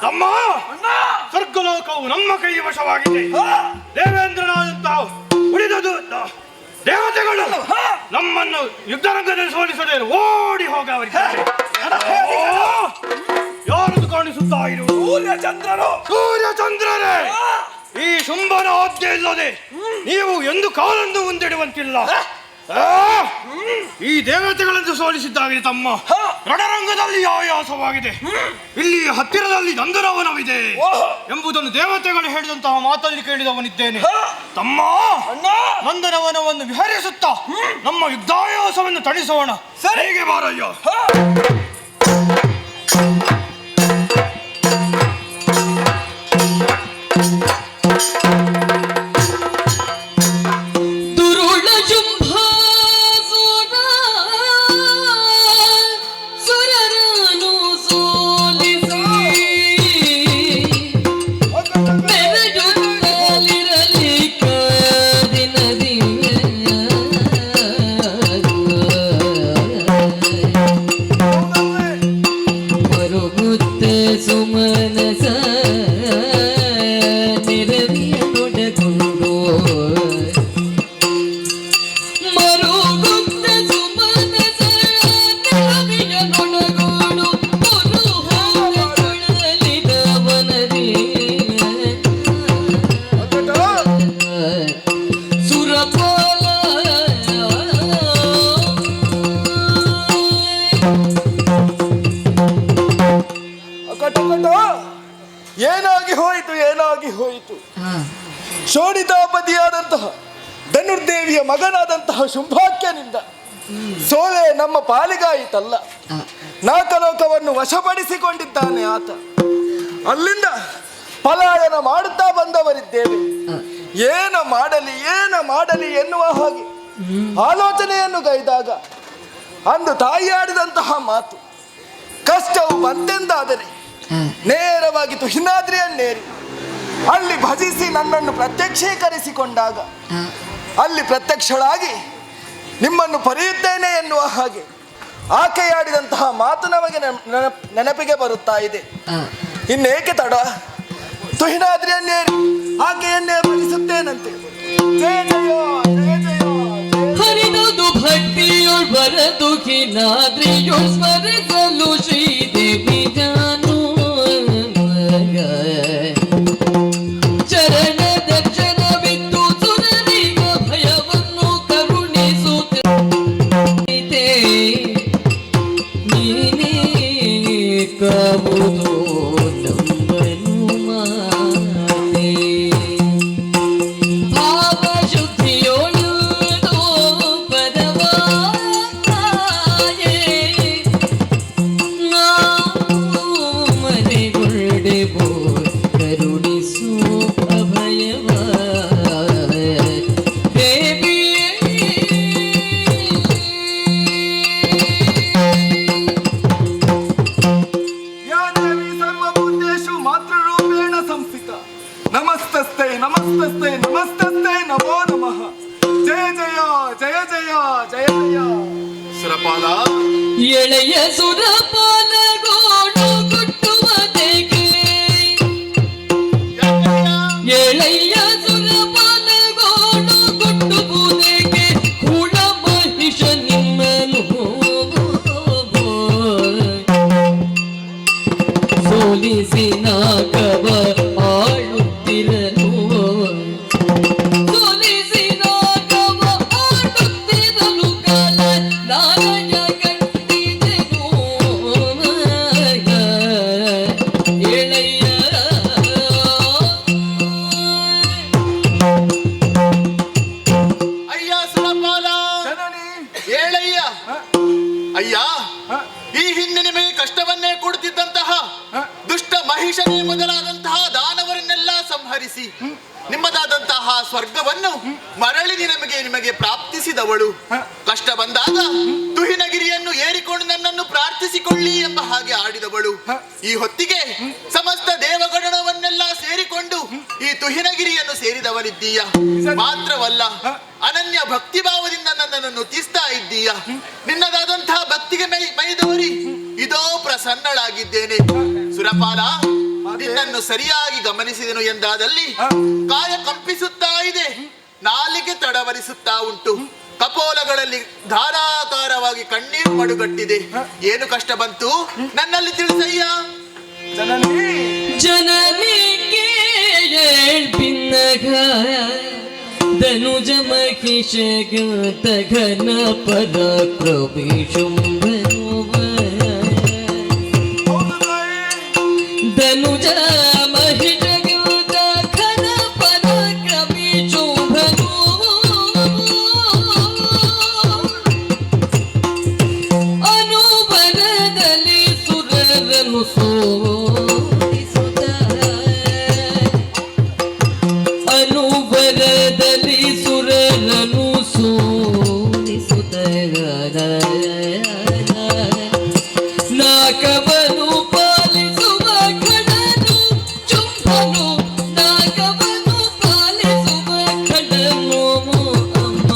ನಮ್ಮ ಸ್ವರ್ಗಲೋಕವು ನಮ್ಮ ಕೈ ವಶವಾಗಿದೆ. ದೇವೇಂದ್ರನಾದಂತಹ ಉಳಿದದು ದೇವತೆಗಳು ನಮ್ಮನ್ನು ಯುದ್ಧರಂಗದಲ್ಲಿ ಸೋಲಿಸದೆ ಓಡಿ ಹೋಗವರಿದ್ದಾರೆ. ಯಾರದು ಕಾಣಿಸುತ್ತಾ ಇರುವುದು? ಸೂರ್ಯಚಂದ್ರರೇ, ಈ ಶುಂಭನ ಆಜ್ಞೆ ಇಲ್ಲದೆ ನೀವು ಎಂದು ಕಾಲನ್ನು ಮುಂದಿಡುವಂತಿಲ್ಲ. ಈ ದೇವತೆಗಳನ್ನು ಸೋಲಿಸಿದ್ದಾಗಿದೆ ತಮ್ಮ. ರಣರಂಗದಲ್ಲಿ ಆಯಾಸವಾಗಿದೆ. ಇಲ್ಲಿ ಹತ್ತಿರದಲ್ಲಿ ನಂದನವನವಿದೆ ಎಂಬುದನ್ನು ದೇವತೆಗಳು ಹೇಳಿದಂತಹ ಮಾತಲ್ಲಿ ಕೇಳಿದವನಿದ್ದೇನೆ. ತಮ್ಮ, ನಂದನವನವನ್ನು ವಿಹರಿಸುತ್ತಾ ನಮ್ಮ ಯುದ್ಧಾಯಾಸವನ್ನು ತಣಿಸೋಣ. ಸರಿಗೆ ಬಾರಯ್ಯ. ಶೋಣಿತಾಪತಿಯಾದಂತಹ ಧನುರ್ದೇವಿಯ ಮಗನಾದಂತಹ ಶುಂಭಾಕ್ಯನಿಂದ ಸೋಲೆ ನಮ್ಮ ಪಾಲಿಗಾಯಿತಲ್ಲ. ನಾಕಲೋಕವನ್ನು ವಶಪಡಿಸಿಕೊಂಡಿದ್ದಾನೆ ಆತ. ಅಲ್ಲಿಂದ ಪಲಾಯನ ಮಾಡುತ್ತಾ ಬಂದವರಿದ್ದೇವೆ. ಏನ ಮಾಡಲಿ ಎನ್ನುವ ಹಾಗೆ ಆಲೋಚನೆಯನ್ನು ಗೈದಾಗ ಅಂದು ತಾಯಿಯಾಡಿದಂತಹ ಮಾತು, ಕಷ್ಟವು ಬಂತೆಂದಾದರೆ ನೇರವಾಗಿ ತುಹಿನಾದ್ರಿಯನ್ನೇರಿ ಅಲ್ಲಿ ಭಜಿಸಿ ನನ್ನನ್ನು ಪ್ರತ್ಯಕ್ಷೀಕರಿಸಿಕೊಂಡಾಗ ಅಲ್ಲಿ ಪ್ರತ್ಯಕ್ಷಳಾಗಿ ನಿಮ್ಮನ್ನು ಪಡೆಯುತ್ತೇನೆ ಎನ್ನುವ ಹಾಗೆ ಆಕೆಯಾಡಿದಂತಹ ಮಾತು ನಮಗೆ ನೆನಪಿಗೆ ಬರುತ್ತಾ ಇದೆ. ಇನ್ನೇಕೆ ತಡ, ತುಹಿನಾದ್ರಿಯನ್ನೇರಿ ಆಕೆಯನ್ನೇ ಭಜಿಸುತ್ತೇನಂತೆ. ಜಯ ಜಯ ಜಯ ಜಯ ಹರಿದು ಭಕ್ತಿಯೊಳ್ ಬರದು ಹಿನಾದ್ರಿಯೊಳ್ ಸ್ಮರಿಸಲು ಶ್ರೀದೇವಿ ಜಾನು ಚರಣ ದರ್ಶನವಿದ್ದು ಸುರನಿಗ ಭಯವನ್ನು ಕರುಣಿಸುತ್ತೆ. ಸುರಪಾಲ ಎಳೆಯ ಸುರಪಾಲ ಗೋಡು ಗುಟ್ಟುವುದೇಕೆ ಎಳೆಯ ಸುರಪಾಲ ಗೋಡು ಗುಟ್ಟುವುದೇಕೆ ಹುಳ ಮಹಿಷ ನಿಮ್ಮನು ಸೋಲಿಸಿ ನಾಗವ ಆಳುತ್ತಿರನು ಸೋಲಿಸಿ ನಾಗವ ಆಡುತ್ತಿರಲು ಕಾಲ ನಾರಾಯ ಕಂಡಿದೆನು ಎಳೆಯ ಅಯ್ಯ ಸುರಪಾಲ ಏಳಯ್ಯ ಅಯ್ಯ ಈ ಹಿಂದೆ ನಿಮಗೆ ಕಷ್ಟವನ್ನೇ ಕೊಡುತ್ತಿದ್ದಂತಹ ದುಷ್ಟ ಮಹಿಷನೇ ಮೊದಲಾದಂತಹ ದಾನವರನ್ನೆಲ್ಲ ಸಂಹರಿಸಿ ನಿಮ್ಮದಾದಂತಹ ಸ್ವರ್ಗವನ್ನು ಮರಳಿ ನಿಮಗೆ ಪ್ರಾಪ್ತಿಸಿದವಳು. ಕಷ್ಟ ಬಂದಾಗ ತುಹಿನಗಿರಿಯನ್ನು ಏರಿಕೊಂಡು ನನ್ನನ್ನು ಪ್ರಾರ್ಥಿಸಿಕೊಳ್ಳಿ ಎಂಬ ಹಾಗೆ ಆಡಿದವಳು. ಈ ಹೊತ್ತಿಗೆ ಸಮಸ್ತ ದೇವಗಣವನ್ನೆಲ್ಲ ಸೇರಿಕೊಂಡು ಈ ತುಹಿನಗಿರಿಯನ್ನು ಸೇರಿದವನಿದ್ದೀಯ. ಮಾತ್ರವಲ್ಲ, ಅನನ್ಯ ಭಕ್ತಿ ಭಾವದಿಂದ ನನ್ನನ್ನು ತೀಸ್ತಾ ಇದ್ದೀಯ. ನಿನ್ನದಾದಂತಹ ಭಕ್ತಿಗೆ ಮೈದೋರಿ ಇದೋ ಪ್ರಸನ್ನಳಾಗಿದ್ದೇನೆ. ಸುರಪಾಲ, ನಿನ್ನನ್ನು ಸರಿಯಾಗಿ ಗಮನಿಸಿದೆನು ಎಂದಾದಲ್ಲಿ ಕಾಯ ಕಂಪಿಸುತ್ತಾ ಇದೆ, ನಾಲಿಗೆ ತಡವರಿಸುತ್ತಾ ಉಂಟು, ಕಪೋಲಗಳಲ್ಲಿ ಧಾರಾಕಾರವಾಗಿ ಕಣ್ಣೀರು ಮಡುಗಟ್ಟಿದೆ. ಏನು ಕಷ್ಟ ಬಂತು ನನ್ನಲ್ಲಿ ತಿಳಿಸಯ್ಯ. ಜನನಿಗೆ ಏಳ್ಪಿನ್ನಗ ಧನುಜ ಮಹಿಷಗ ತಗನ ಪರ ಪ್ರವೇಶುಂಭನು ಧನುಜ ಮಹಿಷಗ ತಗನ ಪರ ಪ್ರವೇಶುಂಭನು ಅನುವರದಲ್ಲಿ ಸುರರನು ಸೋಲಿಸುತ್ತ ಅನುವರದಲ್ಲಿ ಸುರರನು ಸೋಲಿಸುತ್ತ ನಾಕವನು ಪಾಲಿಸುವ ಖಡನು ಚುಂಬನು ನಾಕವನು ಪಾಲಿಸುವ ಖಡನು ಅಮ್ಮ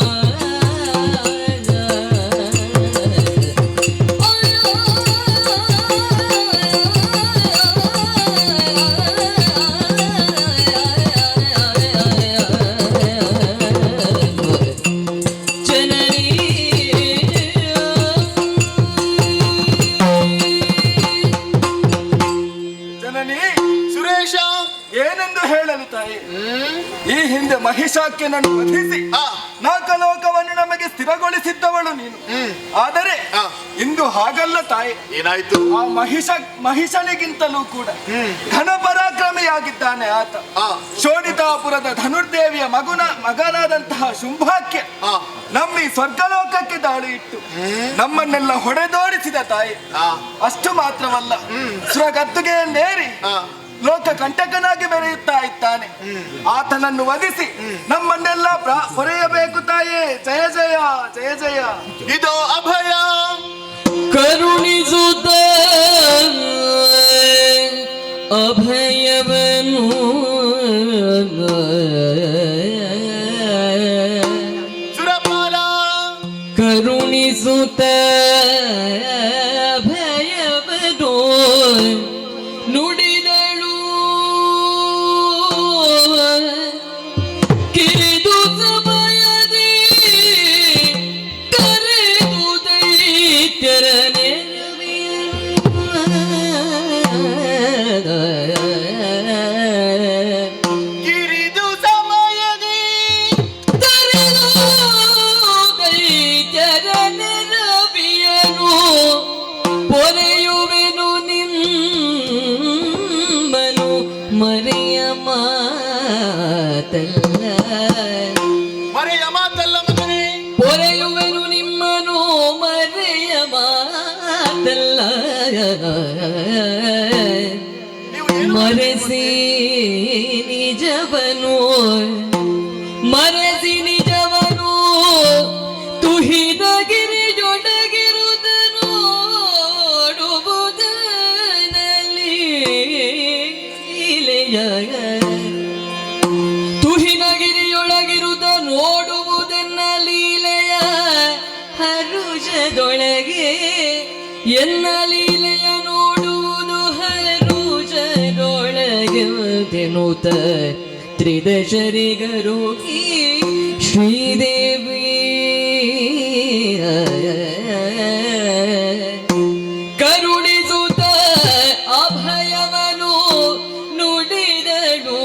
ಜನನಿ, ಸುರೇಶ, ಏನೆಂದು ಹೇಳಲು ತಾಯಿ? ಈ ಹಿಂದೆ ಮಹಿಷಾಕ್ಯನನ್ನು ವಧಿಸಿ ನಾಕಲೋಕವನ್ನು ನಮಗೆ ಸ್ಥಿರಗೊಳಿಸಿದ್ದವಳು ನೀನು. ಆದರೆ ಇಂದು ಹಾಗಲ್ಲ ತಾಯಿ. ಏನಾಯ್ತು? ಆ ಮಹಿಷನಿಗಿಂತಲೂ ಕೂಡ ಘನ ಪರಾಕ್ರಮಿಯಾಗಿದ್ದಾನೆ ಆತ. ಶೋಣಿತಾಪುರದ ಧನುರ್ದೇವಿಯ ಮಗನಾದಂತಹ ಶುಂಭಾಕ್ಯ ನಮ್ಮ ಈ ಸ್ವರ್ಗಲೋಕಕ್ಕೆ ದಾಳಿ ಇಟ್ಟು ನಮ್ಮನ್ನೆಲ್ಲ ಹೊಡೆದೋಡಿಸಿದ ತಾಯಿ. ಅಷ್ಟು ಮಾತ್ರವಲ್ಲ, ಸ್ವಗದ್ದುಗೆಯನ್ನೇರಿ ಲೋಕ ಕಂಟಕನಾಗಿ ಬೆರೆಯುತ್ತಾ ಇದ್ದಾನೆ. ಆತನನ್ನು ವಧಿಸಿ ನಮ್ಮನ್ನೆಲ್ಲ ಹೊರೆಯಬೇಕು ತಾಯೇ. ಜಯ ಜಯ ಜಯ ಜಯ. ಇದೋ ಅಭಯ ಕರುಣಿಸುತ್ತ ಅಭಯವನು ಸುರಪಾಲ ಕರುಣಿಸುತ್ತ ಅಭಯವನು ನುಡಿದಳು ಕಿರಿದು ಸಮಯದಿ ಕರೆದು ದೈತ್ಯರ ಕಿರಿದು ಸಮಯದಿ ಕರೆದು ದೈತ್ಯರ ನೆರವಿಯನು ಪೊರೆಯುವೆನು ನಿಮ್ಮನು ಮರೆಯ ಮಾತಲ್ಲ ಮರೆಯ ಮಾತಲ್ಲ ಮಗನೇ. ಪೊರೆಯುವೆನು ನಿಮ್ಮನು ಮರೆಯ ಮಾತಲ್ಲ ನೀವು ಏನು ಮರೆಸಿ ನಿಜವನು ಮರೆಸಿ ನಿಜವನು ತುಹಿದಗಿರಿಯೊಳಗಿರುವುದನು ನೋಡುವುದನಲ್ಲಿ ತುಹಿನಗಿರಿಯೊಳಗಿರುವುದ ನೋಡುವುದನ್ನ ಲೀಲೆಯ ಹರ ಹರುಷದೊಳಗೆ ಎನ್ನ ಲೀಲೆಯ ನೋಡುವುದು ಹರುಷದೊಳಗೆ ತೆನುತ ತ್ರಿದಶರಿಗರುಗಿ ಶ್ರೀದೇವಿ ಕರುಣಿಸುತ್ತ ಅಭಯವನು ನುಡಿದಳು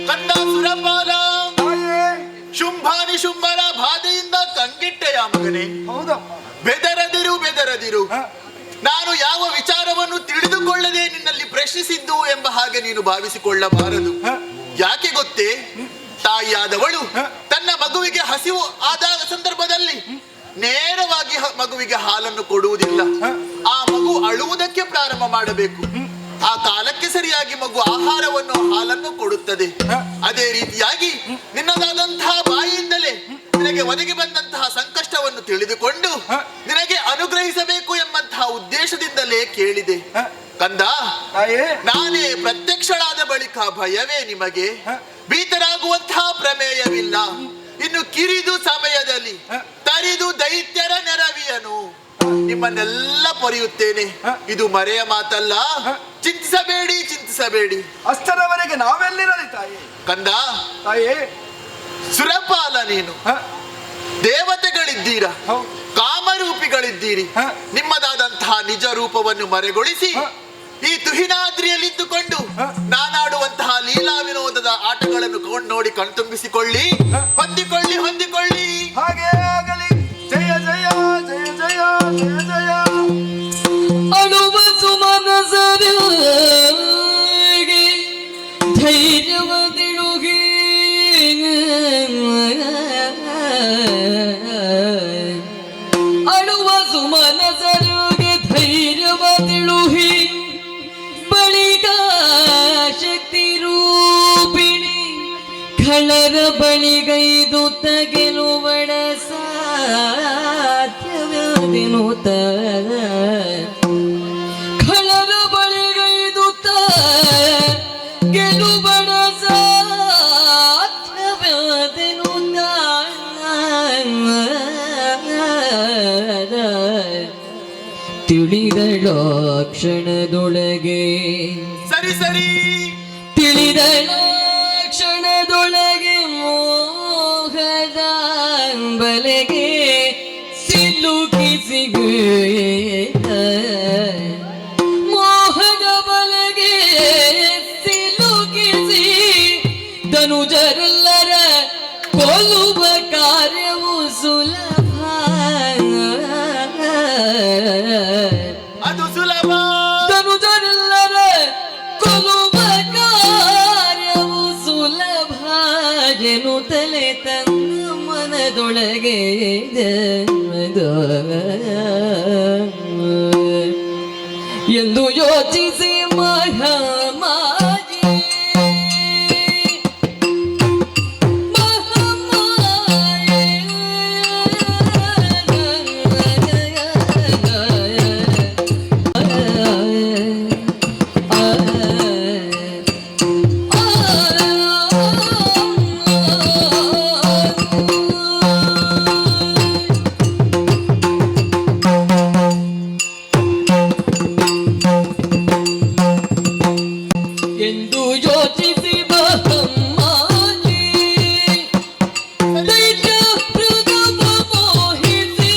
ಕಂದ ಸುರಪಾಲ, ಶುಂಭಾನಿ ಶುಂಭರ ಬಾಧೆಯಿಂದ ಕಂಗೆಟ್ಟೆಯ ಮಗನೇ. ಹೌದಮ್ಮ. ಬೆದರದಿರು. ನಾನು ಯಾವ ವಿಚಾರವನ್ನು ತಿಳಿದುಕೊಳ್ಳದೆ ನಿನ್ನಲ್ಲಿ ಪ್ರಶ್ನಿಸಿದ್ದು ಎಂಬ ಹಾಗೆ ನೀನು ಭಾವಿಸಿಕೊಳ್ಳಬಾರದು. ಯಾಕೆ ಗೊತ್ತೇ? ತಾಯಿಯಾದವಳು ತನ್ನ ಮಗುವಿಗೆ ಹಸಿವು ಆದ ಸಂದರ್ಭದಲ್ಲಿ ನೇರವಾಗಿ ಮಗುವಿಗೆ ಹಾಲನ್ನು ಕೊಡುವುದಿಲ್ಲ. ಆ ಮಗು ಅಳುವುದಕ್ಕೆ ಪ್ರಾರಂಭ ಮಾಡಬೇಕು. ಆ ಕಾಲಕ್ಕೆ ಸರಿಯಾಗಿ ಮಗು ಆಹಾರವನ್ನು ಹಾಲನ್ನು ಕೊಡುತ್ತದೆ. ಅದೇ ರೀತಿಯಾಗಿ ನಿನ್ನದಾದಂತಹ ಬಾಯಿಯಿಂದಲೇ ನಿನಗೆ ಒದಗಿ ಬಂದಂತಹ ಸಂಕಷ್ಟವನ್ನು ತಿಳಿದುಕೊಂಡು ನಿನಗೆ ಅನುಗ್ರಹಿಸಬೇಕು ಎಂಬಂತಹ ಉದ್ದೇಶದಿಂದಲೇ ಕೇಳಿದೆ. ಕಂದ, ನಾನೇ ಪ್ರತ್ಯಕ್ಷಳಾದ ಬಳಿಕ ಭಯವೇ ನಿಮಗೆ? ಭೀತರಾಗುವಂತಹ ಪ್ರಮೇಯವಿಲ್ಲ. ಇನ್ನು ಕಿರಿದು ಸಮಯದಲ್ಲಿ ತರಿದು ದೈತ್ಯರ ನೆರವಿಯನು ನಿಮ್ಮನ್ನೆಲ್ಲ ಪೊರೆಯುತ್ತೇನೆ. ಇದು ಮರೆಯ ಮಾತಲ್ಲ. ಚಿಂತಿಸಬೇಡಿ. ಅಷ್ಟರವರೆಗೆ ನಾವೆಲ್ಲಿರಲಿ ತಾಯಿ? ಕಂದ, ತಾಯಿ ಸುರಪಾಲ, ನೀನು ದೇವತೆಗಳಿದ್ದೀರಾ, ಕಾಮರೂಪಿಗಳಿದ್ದೀರಿ. ನಿಮ್ಮದಾದಂತಹ ನಿಜ ರೂಪವನ್ನು ಮರೆಗೊಳಿಸಿ ಈ ತುಹಿನಾದ್ರಿಯಲ್ಲಿದ್ದುಕೊಂಡು ನಾನಾಡುವಂತಹ ಲೀಲಾ ವಿನೋದದ ಆಟಗಳನ್ನು ನೋಡಿ ಕಣ್ತುಂಬಿಸಿಕೊಳ್ಳಿ. ಹೊಂದಿಕೊಳ್ಳಿ. ಹಾಗೆ ಆಗಲಿ. ಜಯ ಜಯ ಜಯ ಜಯ ಜಯ ಜಯ. ಅಳುವ ಸುಮನಸರಿಗೆ ಧೈರ್ಯವದಿಳುಗಿ ಅಳುವ ಸುಮನಸರಿಗೆ ಧೈರ್ಯವದಿಳುಹಿ ಬಳಿಕ ಶಕ್ತಿ ರೂಪಿಣಿ ಖಳರ ಬಳಿಗೈದು ಗೆಲುವಡ ಸಾಧ್ಯವಿನುತ ಖಳರ ಬಳಿಗೈದು ಗೆಲುವಡ ಸಾಧ್ಯವಿನುತ ತಿಳಿದಳ ಕ್ಷಣದೊಳಗೆ ಸರಿ ತಿಳಿದಳ ಕ್ಷಣದೊಳಗೆ ಮೋಹದ ಬಲೆಗೆ ಸಿಲುಕಿಸಿ ಮೋಹದ ಬಲೆಗೆ ಸಿಲುಕಿಸಿ ಧನುಜರೆಲ್ಲರ ಕೊಲ್ಲುವ ಕಾರ್ಯವು ಸುಲಭ. ಅದು ಸುಲಭ. ಧನುಜರೆಲ್ಲರ ಕೊಲ್ಲುವ ಕಾರ್ಯವು ಸುಲಭ ಎನ್ನುತ್ತಲೇ ತನ್ನ ಮನದೊಳಗೆ ಎಂದು ಯೋಚಿಸಿ ಮಹಾಮಾಯೆ ಎಂದು ಯೋಚಿಸಿ ಬಹಮ್ಮಾಜಿ ದೈತ್ಯ ಮೃಗವ ಮೋಹಿಸಿ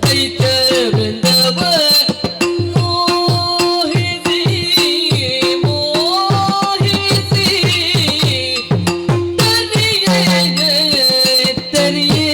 ದೈತ್ಯ ವೃಂದವ ಮೋಹಿಸಿ ತರಿಯೇ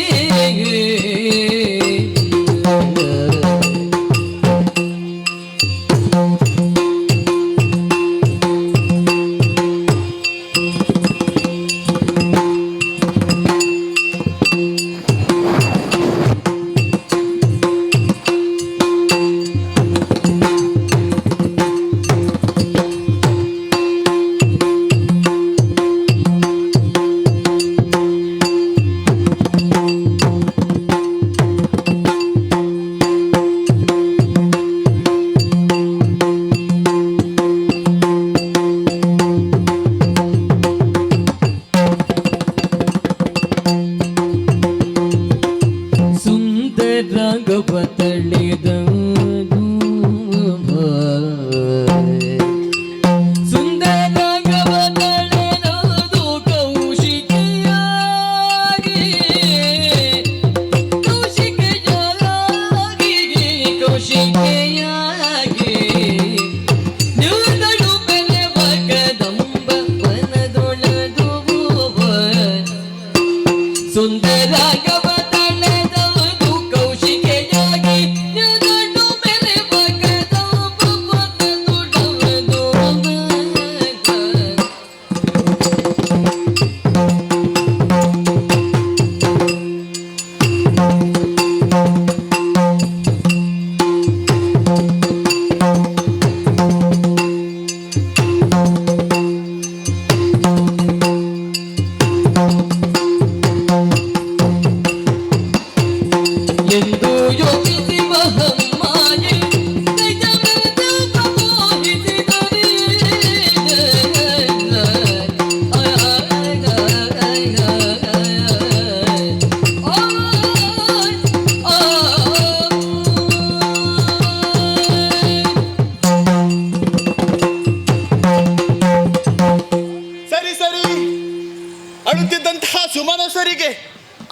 ಇವರಿಗೆ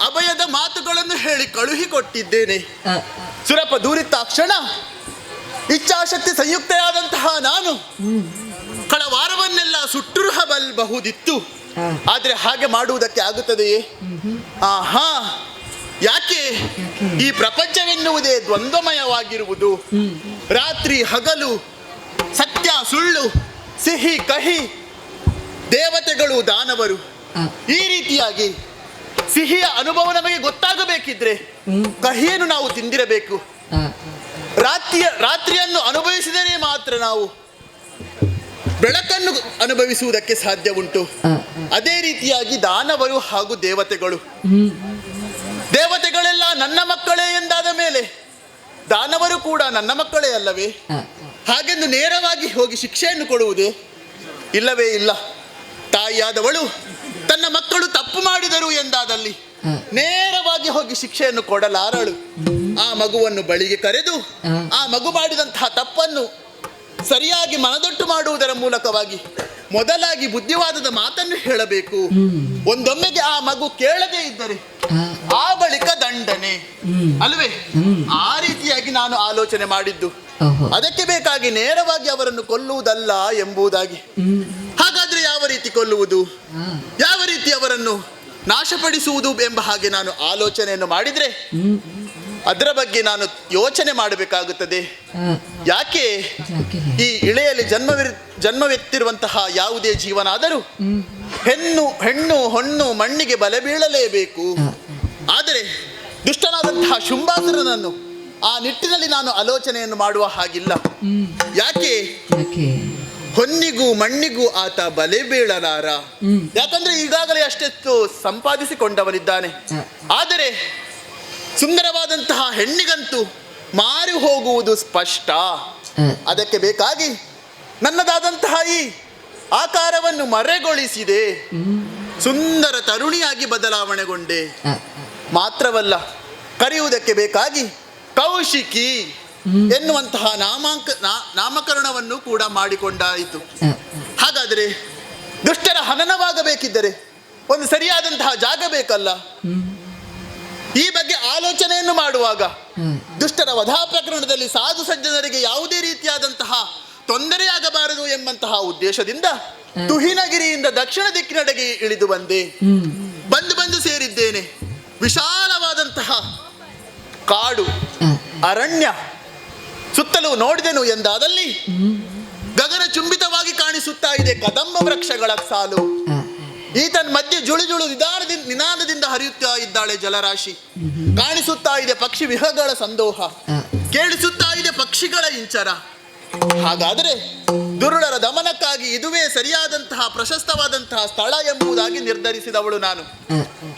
ಅಭಯದ ಮಾತುಗಳನ್ನು ಹೇಳಿ ಕಳುಹಿಕೊಟ್ಟಿದ್ದೇನೆ. ಸುರಪ ದೂರಿತಾಕ್ಷಣ ಇಚ್ಛಾಶಕ್ತಿ ಸಂಯುಕ್ತೆಯಾದಂತಹ ನಾನು ಕಳವಾರವನ್ನೆಲ್ಲ ಸುಟ್ಟುರಬಹುದಿತ್ತು. ಆದ್ರೆ ಹಾಗೆ ಮಾಡುವುದಕ್ಕೆ ಆಗುತ್ತದೆಯೇ? ಆಹಾ, ಯಾಕೆ? ಈ ಪ್ರಪಂಚವೆನ್ನುವುದೇ ದ್ವಂದ್ವಮಯವಾಗಿರುವುದು. ರಾತ್ರಿ ಹಗಲು, ಸತ್ಯ ಸುಳ್ಳು, ಸಿಹಿ ಕಹಿ, ದೇವತೆಗಳು ದಾನವರು. ಈ ರೀತಿಯಾಗಿ ಸಿಹಿಯ ಅನುಭವ ನಮಗೆ ಗೊತ್ತಾಗಬೇಕಿದ್ರೆ ಕಹಿಯನ್ನು ನಾವು ತಿಂದಿರಬೇಕು. ರಾತ್ರಿಯನ್ನು ಅನುಭವಿಸಿದರೆ ಮಾತ್ರ ನಾವು ಬೆಳಕನ್ನು ಅನುಭವಿಸುವುದಕ್ಕೆ ಸಾಧ್ಯ ಉಂಟು. ಅದೇ ರೀತಿಯಾಗಿ ದಾನವರು ಹಾಗೂ ದೇವತೆಗಳು, ದೇವತೆಗಳೆಲ್ಲ ನನ್ನ ಮಕ್ಕಳೇ ಎಂದಾದ ಮೇಲೆ ದಾನವರು ಕೂಡ ನನ್ನ ಮಕ್ಕಳೇ ಅಲ್ಲವೇ? ಹಾಗೆಂದು ನೇರವಾಗಿ ಹೋಗಿ ಶಿಕ್ಷೆಯನ್ನು ಕೊಡುವುದೇ? ಇಲ್ಲವೇ ಇಲ್ಲ. ತಾಯಿಯಾದವಳು ತನ್ನ ಮಕ್ಕಳು ತಪ್ಪು ಮಾಡಿದರು ಎಂದಾದಲ್ಲಿ ನೇರವಾಗಿ ಹೋಗಿ ಶಿಕ್ಷೆಯನ್ನು ಕೊಡಲಾರಳು. ಆ ಮಗುವನ್ನು ಬಳಿಗೆ ಕರೆದು ಆ ಮಗು ಮಾಡಿದಂತಹ ತಪ್ಪನ್ನು ಸರಿಯಾಗಿ ಮನದೊಟ್ಟು ಮಾಡುವುದರ ಮೂಲಕವಾಗಿ ಮೊದಲಾಗಿ ಬುದ್ಧಿವಾದದ ಮಾತನ್ನು ಹೇಳಬೇಕು. ಒಂದೊಮ್ಮೆಗೆ ಆ ಮಗು ಕೇಳದೇ ಇದ್ದರೆ ಆ ಬಳಿಕ ದಂಡನೆ ಅಲ್ವೇ? ಆ ರೀತಿಯಾಗಿ ನಾನು ಆಲೋಚನೆ ಮಾಡಿದ್ದು. ಅದಕ್ಕೆ ಬೇಕಾಗಿ ನೇರವಾಗಿ ಅವರನ್ನು ಕೊಲ್ಲುವುದಲ್ಲ ಎಂಬುದಾಗಿ. ಹಾಗಾದ್ರೆ ಯಾವ ರೀತಿ ಕೊಲ್ಲುವುದು, ಯಾವ ರೀತಿ ಅವರನ್ನು ನಾಶಪಡಿಸುವುದು ಎಂಬ ಹಾಗೆ ನಾನು ಆಲೋಚನೆಯನ್ನು ಮಾಡಿದ್ರೆ ಅದರ ಬಗ್ಗೆ ನಾನು ಯೋಚನೆ ಮಾಡಬೇಕಾಗುತ್ತದೆ. ಯಾಕೆ? ಈ ಇಳೆಯಲ್ಲಿ ಜನ್ಮವೆತ್ತಿರುವಂತಹ ಯಾವುದೇ ಜೀವನಾದರೂ ಹೆಣ್ಣು ಹೊಣ್ಣು ಮಣ್ಣಿಗೆ ಬಲೆ ಬೀಳಲೇಬೇಕು. ಆದರೆ ದುಷ್ಟನಾದಂತಹ ಶುಂಭಾಸುರನನ್ನು ಆ ನಿಟ್ಟಿನಲ್ಲಿ ನಾನು ಆಲೋಚನೆಯನ್ನು ಮಾಡುವ ಹಾಗಿಲ್ಲ. ಯಾಕೆ? ಹೊನ್ನಿಗೂ ಮಣ್ಣಿಗೂ ಆತ ಬಲೆ ಬೀಳಲಾರ. ಯಾಕಂದ್ರೆ ಈಗಾಗಲೇ ಅಷ್ಟೆಷ್ಟು ಸಂಪಾದಿಸಿಕೊಂಡವನಿದ್ದಾನೆ. ಆದರೆ ಸುಂದರವಾದಂತಹ ಹೆಣ್ಣಿಗಂತೂ ಮಾರಿ ಹೋಗುವುದು ಸ್ಪಷ್ಟ. ಅದಕ್ಕೆ ಬೇಕಾಗಿ ನನ್ನದಾದಂತಹ ಈ ಆಕಾರವನ್ನು ಮರೆಗೊಳಿಸಿದೆ, ಸುಂದರ ತರುಣಿಯಾಗಿ ಬದಲಾವಣೆಗೊಂಡೆ. ಮಾತ್ರವಲ್ಲ, ಕರೆಯುವುದಕ್ಕೆ ಬೇಕಾಗಿ ಕೌಶಿಕಿ ಎನ್ನುವಂತಹ ನಾಮಕರಣವನ್ನು ಕೂಡ ಮಾಡಿಕೊಂಡಾಯಿತು. ಹಾಗಾದರೆ ದುಷ್ಟರ ಹನನವಾಗಬೇಕಿದ್ದರೆ ಒಂದು ಸರಿಯಾದಂತಹ ಜಾಗ ಬೇಕಲ್ಲ. ಈ ಬಗ್ಗೆ ಆಲೋಚನೆಯನ್ನು ಮಾಡುವಾಗ ದುಷ್ಟರ ವಧಾ ಪ್ರಕರಣದಲ್ಲಿ ಸಾಧು ಸಜ್ಜನರಿಗೆ ಯಾವುದೇ ರೀತಿಯಾದಂತಹ ತೊಂದರೆಯಾಗಬಾರದು ಎಂಬಂತಹ ಉದ್ದೇಶದಿಂದ ತುಹಿನಗಿರಿಯಿಂದ ದಕ್ಷಿಣ ದಿಕ್ಕಿನೆಡೆಗೆ ಇಳಿದು ಬಂದು ಸೇರಿದ್ದೇನೆ. ವಿಶಾಲವಾದಂತಹ ಕಾಡು, ಅರಣ್ಯ ಸುತ್ತಲೂ ನೋಡಿದೆನು ಎಂದಾದಲ್ಲಿ ಗಗನ ಚುಂಬಿತವಾಗಿ ಕಾಣಿಸುತ್ತಾ ಇದೆ ಕದಂಬ ವೃಕ್ಷಗಳ ಸಾಲು. ಈತನ ಮಧ್ಯೆ ಜುಳು ಜುಳು ನಿನಾದದಿಂದ ಹರಿಯುತ್ತಾ ಇದ್ದಾಳೆ ಜಲರಾಶಿ. ಕಾಣಿಸುತ್ತಾ ಇದೆ ಪಕ್ಷಿ ವಿಹಗಳ ಸಂದೋಹ, ಕೇಳಿಸುತ್ತಾ ಇದೆ ಪಕ್ಷಿಗಳ ಇಂಚರ. ಹಾಗಾದರೆ ದುರುಳರ ದಮನಕ್ಕಾಗಿ ಇದುವೇ ಸರಿಯಾದಂತಹ ಪ್ರಶಸ್ತವಾದಂತಹ ಸ್ಥಳ ಎಂಬುದಾಗಿ ನಿರ್ಧರಿಸಿದವಳು ನಾನು.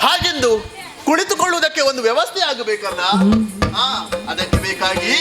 ಹಾಗೆಂದು ಕುಳಿತುಕೊಳ್ಳುವುದಕ್ಕೆ ಒಂದು ವ್ಯವಸ್ಥೆ ಆಗಬೇಕಲ್ಲ. ಅದಕ್ಕೆ ಬೇಕಾಗಿ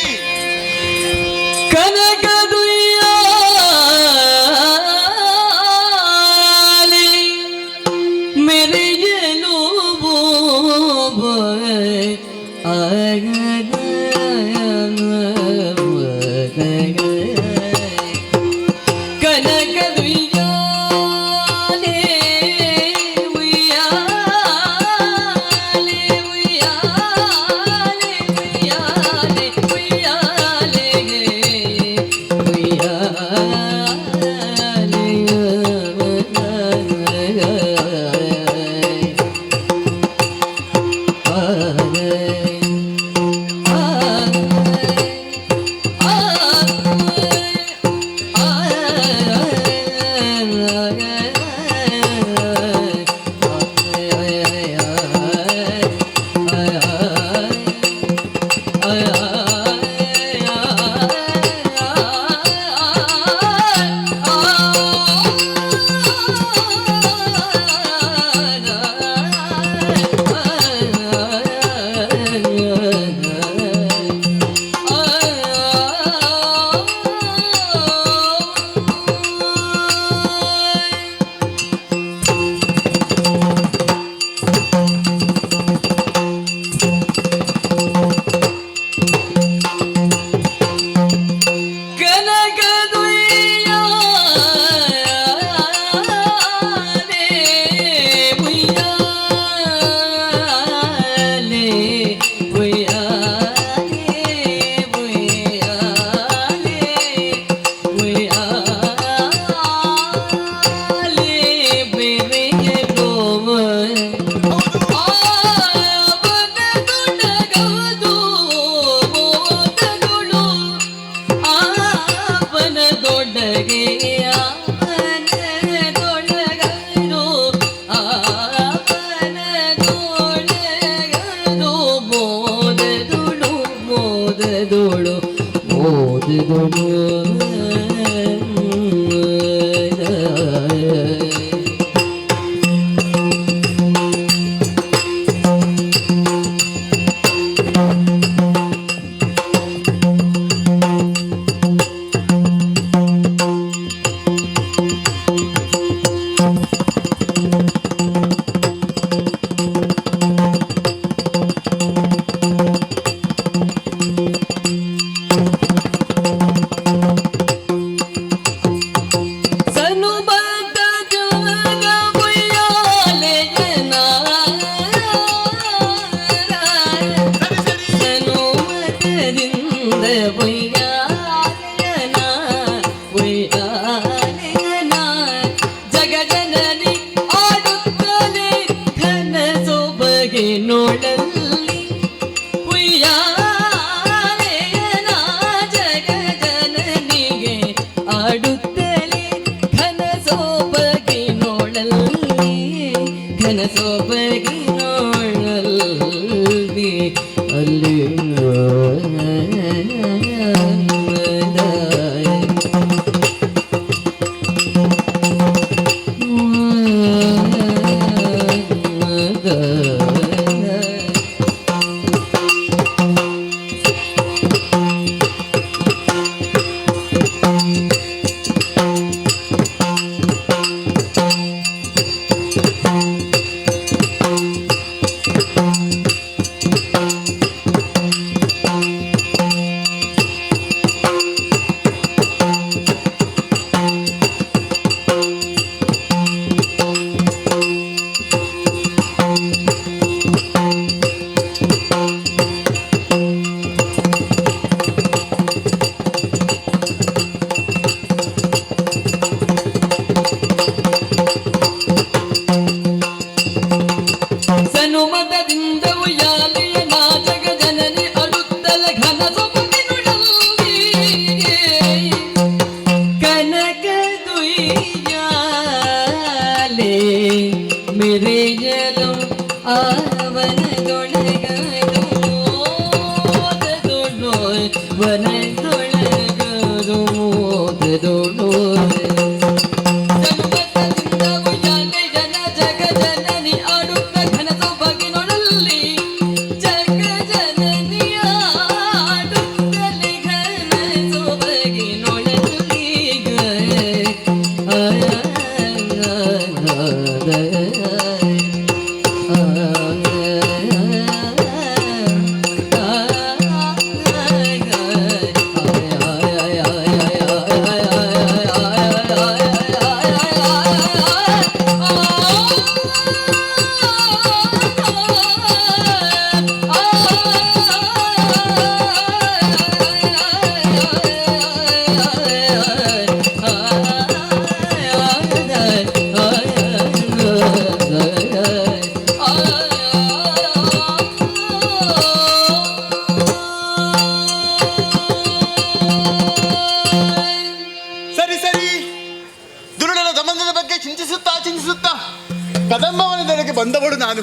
ಕದಂಬವನದೊಳಗೆ ಬಂದವಳು ನಾನು.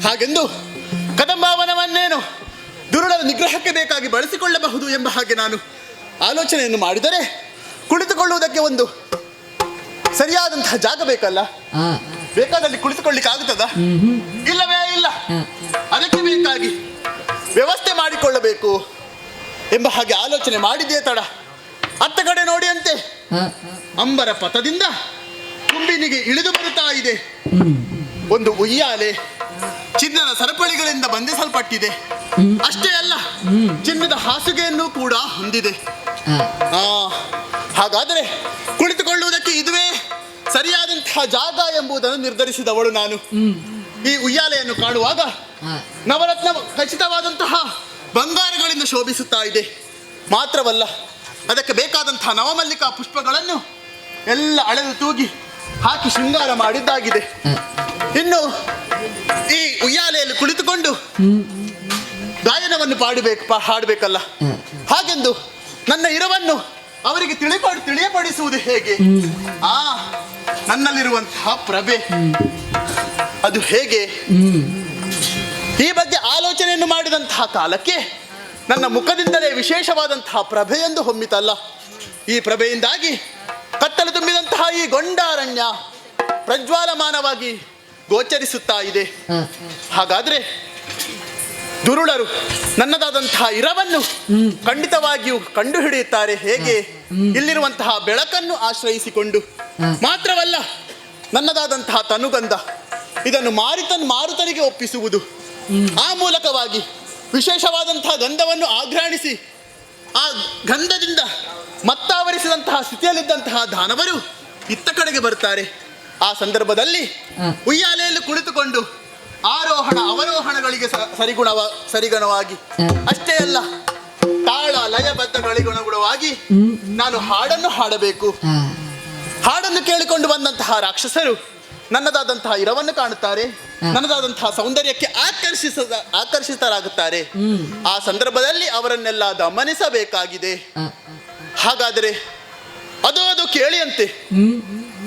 ಹಾಗೆಂದು ಕದಂಬವನವನ್ನೇನು ದುರುಳರ ನಿಗ್ರಹಕ್ಕೆ ಬೇಕಾಗಿ ಬಳಸಿಕೊಳ್ಳಬಹುದು ಎಂಬ ಹಾಗೆ ನಾನು ಆಲೋಚನೆಯನ್ನು ಮಾಡಿದರೆ ಕುಳಿತುಕೊಳ್ಳುವುದಕ್ಕೆ ಒಂದು ಸರಿಯಾದಂತಹ ಜಾಗ ಬೇಕಲ್ಲ. ಬೇಕಾದಲ್ಲಿ ಕುಳಿತುಕೊಳ್ಳಿಕ್ಕೆ ಆಗುತ್ತದ? ಇಲ್ಲವೇ ಇಲ್ಲ. ಅದಕ್ಕೆ ಬೇಕಾಗಿ ವ್ಯವಸ್ಥೆ ಮಾಡಿಕೊಳ್ಳಬೇಕು ಎಂಬ ಹಾಗೆ ಆಲೋಚನೆ ಮಾಡಿದೆಯೇ ತಡ. ಅತ್ತ ಕಡೆ ನೋಡಿ ಅಂತೆ ಅಂಬರ ಪಥದಿಂದ ಕುಂಬಿನಿಗೆ ಇಳಿದು ಬರುತ್ತಾ ಇದೆ ಒಂದು ಉಯ್ಯಾಲೆ. ಚಿನ್ನದ ಸರಪಳಿಗಳಿಂದ ಬಂಧಿಸಲ್ಪಟ್ಟಿದೆ. ಅಷ್ಟೇ ಅಲ್ಲ, ಚಿನ್ನದ ಹಾಸಿಗೆಯನ್ನು ಕೂಡ ಹೊಂದಿದೆ. ಹಾಗಾದರೆ ಕುಳಿತುಕೊಳ್ಳುವುದಕ್ಕೆ ಇದುವೇ ಸರಿಯಾದಂತಹ ಜಾಗ ಎಂಬುದನ್ನು ನಿರ್ಧರಿಸಿದವಳು ನಾನು. ಈ ಉಯ್ಯಾಲೆಯನ್ನು ಕಾಣುವಾಗ ನವರತ್ನ ಖಚಿತವಾದಂತಹ ಬಂಗಾರಗಳಿಂದ ಶೋಭಿಸುತ್ತಾ ಇದೆ. ಮಾತ್ರವಲ್ಲ, ಅದಕ್ಕೆ ಬೇಕಾದಂತಹ ನವಮಲ್ಲಿಕಾ ಪುಷ್ಪಗಳನ್ನು ಎಲ್ಲ ಅಳೆದು ತೂಗಿ ಹಾಕಿ ಶೃಂಗಾರ ಮಾಡಿದ್ದಾಗಿದೆ. ಇನ್ನು ಈ ಉಯ್ಯಾಲೆಯಲ್ಲಿ ಕುಳಿತುಕೊಂಡು ಗಾಯನವನ್ನು ಹಾಡಬೇಕಲ್ಲ. ಹಾಗೆಂದು ನನ್ನ ಇರವನ್ನು ಅವರಿಗೆ ತಿಳಿಯಪಡಿಸುವುದು ಹೇಗೆ? ಆ ನನ್ನಲ್ಲಿರುವಂತಹ ಪ್ರಭೆ ಅದು ಹೇಗೆ? ಈ ಬಗ್ಗೆ ಆಲೋಚನೆಯನ್ನು ಮಾಡಿದಂತಹ ಕಾಲಕ್ಕೆ ನನ್ನ ಮುಖದಿಂದಲೇ ವಿಶೇಷವಾದಂತಹ ಪ್ರಭೆಯೊಂದು ಹೊಮ್ಮಿತಲ್ಲ. ಈ ಪ್ರಭೆಯಿಂದಾಗಿ ಕತ್ತಲು ತುಂಬಿದಂತಹ ಈ ಗೊಂಡಾರಣ್ಯ ಪ್ರಜ್ವಾಲಮಾನವಾಗಿ ಗೋಚರಿಸುತ್ತಾ ಇದೆ. ಹಾಗಾದ್ರೆ ದುರುಳರು ನನ್ನದಾದಂತಹ ಇರವನ್ನು ಖಂಡಿತವಾಗಿಯೂ ಕಂಡುಹಿಡಿಯುತ್ತಾರೆ ಹೇಗೆ? ಇಲ್ಲಿರುವಂತಹ ಬೆಳಕನ್ನು ಆಶ್ರಯಿಸಿಕೊಂಡು. ಮಾತ್ರವಲ್ಲ, ನನ್ನದಾದಂತಹ ತನುಗಂಧ ಇದನ್ನು ಮಾರುತನಿಗೆ ಒಪ್ಪಿಸುವುದು. ಆ ಮೂಲಕವಾಗಿ ವಿಶೇಷವಾದಂತಹ ಗಂಧವನ್ನು ಆಘ್ರಾಣಿಸಿ ಆ ಗಂಧದಿಂದ ಮತ್ತಾವರಿಸಿದಂತಹ ಸ್ಥಿತಿಯಲ್ಲಿದ್ದಂತಹ ದಾನವರು ಇತ್ತ ಕಡೆಗೆ ಬರ್ತಾರೆ. ಆ ಸಂದರ್ಭದಲ್ಲಿ ಉಯ್ಯಾಲೆಯಲ್ಲಿ ಕುಳಿತುಕೊಂಡು ಆರೋಹಣ ಅವರೋಹಣಗಳಿಗೆ ಸರಿಗುಣವಾಗಿ ಅಷ್ಟೇ ಅಲ್ಲ, ತಾಳ ಲಯಬದ್ಧಗಳಿಗುಣವಾಗಿ ನಾನು ಹಾಡನ್ನು ಹಾಡಬೇಕು. ಹಾಡನ್ನು ಕೇಳಿಕೊಂಡು ಬಂದಂತಹ ರಾಕ್ಷಸರು ನನ್ನದಾದಂತಹ ಇರವನ್ನು ಕಾಣುತ್ತಾರೆ, ನನ್ನದಾದಂತಹ ಸೌಂದರ್ಯಕ್ಕೆ ಆಕರ್ಷಿತರಾಗುತ್ತಾರೆ. ಆ ಸಂದರ್ಭದಲ್ಲಿ ಅವರನ್ನೆಲ್ಲ ದಮನಿಸಬೇಕಾಗಿದೆ. ಹಾಗಾದರೆ ಅದು ಕೇಳಿಯಂತೆ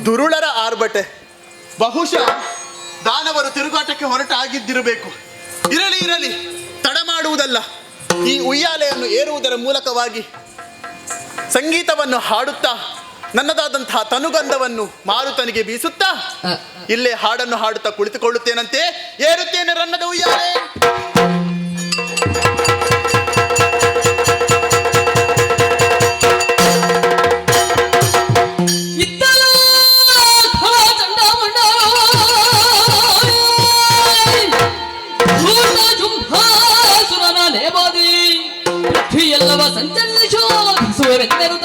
ದುರುಳರ ಆರ್ಭಟೆ. ಬಹುಶಃ ದಾನವರು ತಿರುಗಾಟಕ್ಕೆ ಹೊರಟಾಗಿದ್ದಿರಬೇಕು. ಇರಲಿ, ತಡ ಮಾಡುವುದಲ್ಲ. ಈ ಉಯ್ಯಾಲೆಯನ್ನು ಏರುವುದರ ಮೂಲಕವಾಗಿ ಸಂಗೀತವನ್ನು ಹಾಡುತ್ತಾ ನನ್ನದಾದಂತಹ ತನುಗಂಧವನ್ನು ಮಾರುತನಿಗೆ ಬೀಸುತ್ತಾ ಇಲ್ಲೇ ಹಾಡನ್ನು ಹಾಡುತ್ತಾ ಕುಳಿತುಕೊಳ್ಳುತ್ತೇನಂತೆ. ಏರುತ್ತೇನೆ ರನ್ನದ ಉಯ್ಯಾಲೆ. ಎಲ್ಲವ ಸಂಚಲಿಸುವೆಂದೆರುತ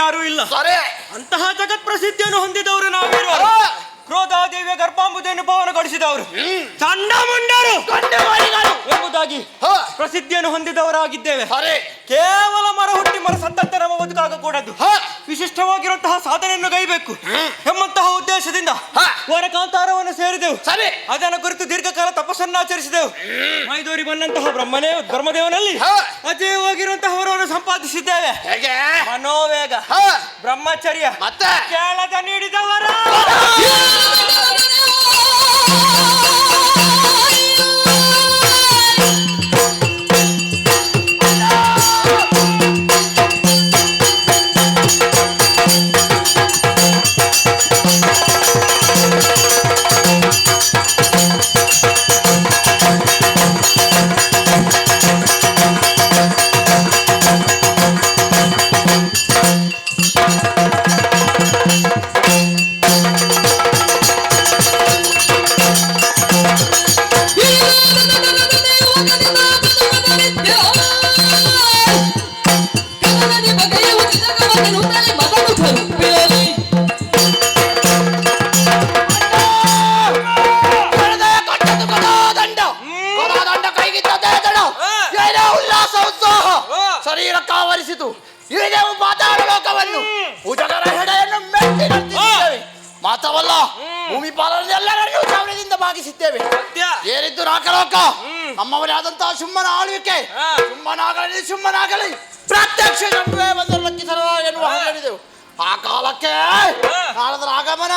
ಯಾರೂ ಇಲ್ಲ. ಸರಿ. ಅಂತಹ ಜಗತ್ ಪ್ರಸಿದ್ಧಿಯನ್ನು ಹೊಂದಿದವರು ನಾವಿರುವ ಕ್ರೋಧಾದೇವಿಯ ಗರ್ಭಾಂಬುದೆಯನ್ನು ಪವನಗೊಳಿಸಿದವರು ಚಂಡಮುಂಡರು ಎಂಬುದಾಗಿ ಪ್ರಸಿದ್ಧಿಯನ್ನು ಹೊಂದಿದವರಾಗಿದ್ದೇವೆ. ಕೇವಲ ಮರ ಹುಟ್ಟಿ ಮರ ಸತ್ತಂತೆ ನಮ್ಮ ಬದುಕಾಗಕೂಡದು, ವಿಶಿಷ್ಟವಾಗಿರುವಂತಹ ಸಾಧನೆಯನ್ನು ಗೈಬೇಕು ಎಂಬಂತಹ ಉದ್ದೇಶದಿಂದ ವರಕಾಂತಾರವನ್ನು ಸೇರಿದೆವು. ಅದನ್ನು ಕುರಿತು ದೀರ್ಘಕಾಲ ತಪಸ್ಸನ್ನಾಚರಿಸಿದೆವು. ಮೈದೂರಿ ಬಂದಂತಹ ಬ್ರಹ್ಮದೇವನಲ್ಲಿ ಅಜೇಯವಾಗಿರುವಂತಹ ವರವನ್ನು ಸಂಪಾದಿಸಿದ್ದೇವೆ. ಮನೋವೇಗ, ಬ್ರಹ್ಮಚರ್ಯ, ಕೇಳದ ನೀಡಿದವರ ಶರೀರ ಕಾವರಿಸಿತು. ಇಳಿದೆವು ಪಾತಾಳ ಲೋಕವನ್ನು, ಭುಜಗರ ಹೆಡೆಯನ್ನು ಮೆಟ್ಟಿ ನಡೆಸಿದ್ದೇವೆ. ಮಾತ್ರವಲ್ಲ, ಭೂಮಿ ಪಾಲನೆಲ್ಲರನ್ನೂ ಚಾವಣದಿಂದ ಭಾಗಿಸಿದ್ದೇವೆ. ಏರಿದ್ದು ನಾಕಲೋಕ, ನಮ್ಮವರೇ ಆದಂತಹ ಶುಂಭನ ಆಳ್ವಿಕೆ. ಶುಂಭನಾಗಲಿ ಪ್ರತ್ಯಕ್ಷ ಶಂಭುವೇ ಬಂದರು ಲಕ್ಕಿಸರ ಎನ್ನುವ ಹೇಳಿದೆವು. ಆ ಕಾಲಕ್ಕೆ ಕಾಲದ ಆಗಮನ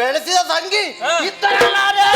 ಬೆಳೆಸಿದ ಸಂಗಿ ಇದ್ದರೆಲ್ಲಾರೇ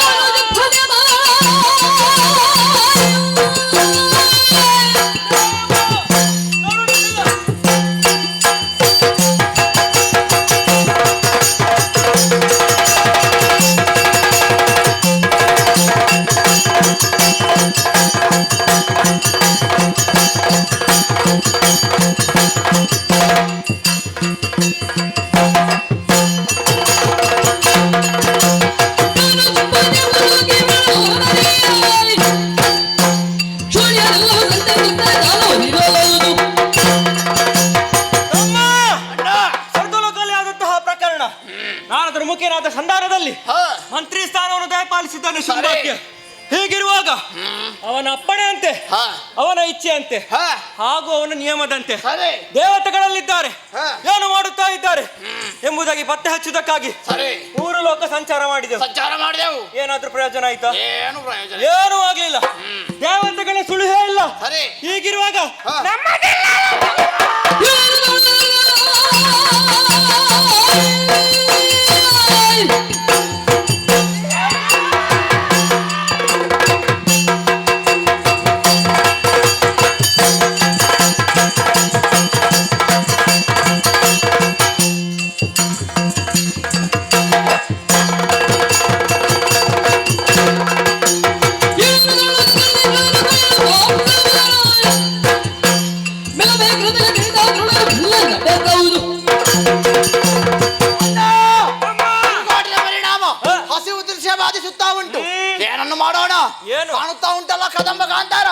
ಮುಖ್ಯನಾದ ಸಂಧಾನದಲ್ಲಿ ಮಂತ್ರಿ ಸ್ಥಾನವನ್ನು ದಯಪಾಲಿಸಿದ್ದಾನೆ ಶುಂಭಕ್ಕೆ. ಹೀಗಿರುವಾಗ ಅವನ ಅಪ್ಪಣೆ ಅಂತೆ, ಅವನ ಇಚ್ಛೆ ಅಂತೆ, ಹಾಗೂ ಅವನ ನಿಯಮದಂತೆ ದೇವತೆಗಳಲ್ಲಿದ್ದಾರೆ, ಏನು ಮಾಡುತ್ತಾ ಇದ್ದಾರೆ ಎಂಬುದಾಗಿ ಪತ್ತೆ ಹಚ್ಚುವುದಕ್ಕಾಗಿ ಮೂರು ಲೋಕ ಸಂಚಾರ ಮಾಡಿದೆವು. ಏನಾದ್ರೂ ಪ್ರಯೋಜನ ಆಯ್ತಾ? ಏನೂ ಆಗ್ಲಿಲ್ಲ. ದೇವತೆಗಳ ಸುಳಿಹೇ ಇಲ್ಲ. ಹೀಗಿರುವಾಗ ಬಾಧಿಸುತ್ತಾ ಉಂಟು. ಏನನ್ನು ಮಾಡೋಣ? ಕಾಣುತ್ತಾ ಉಂಟಲ್ಲ ಕದಂಬ ಕಾಂತಾರ.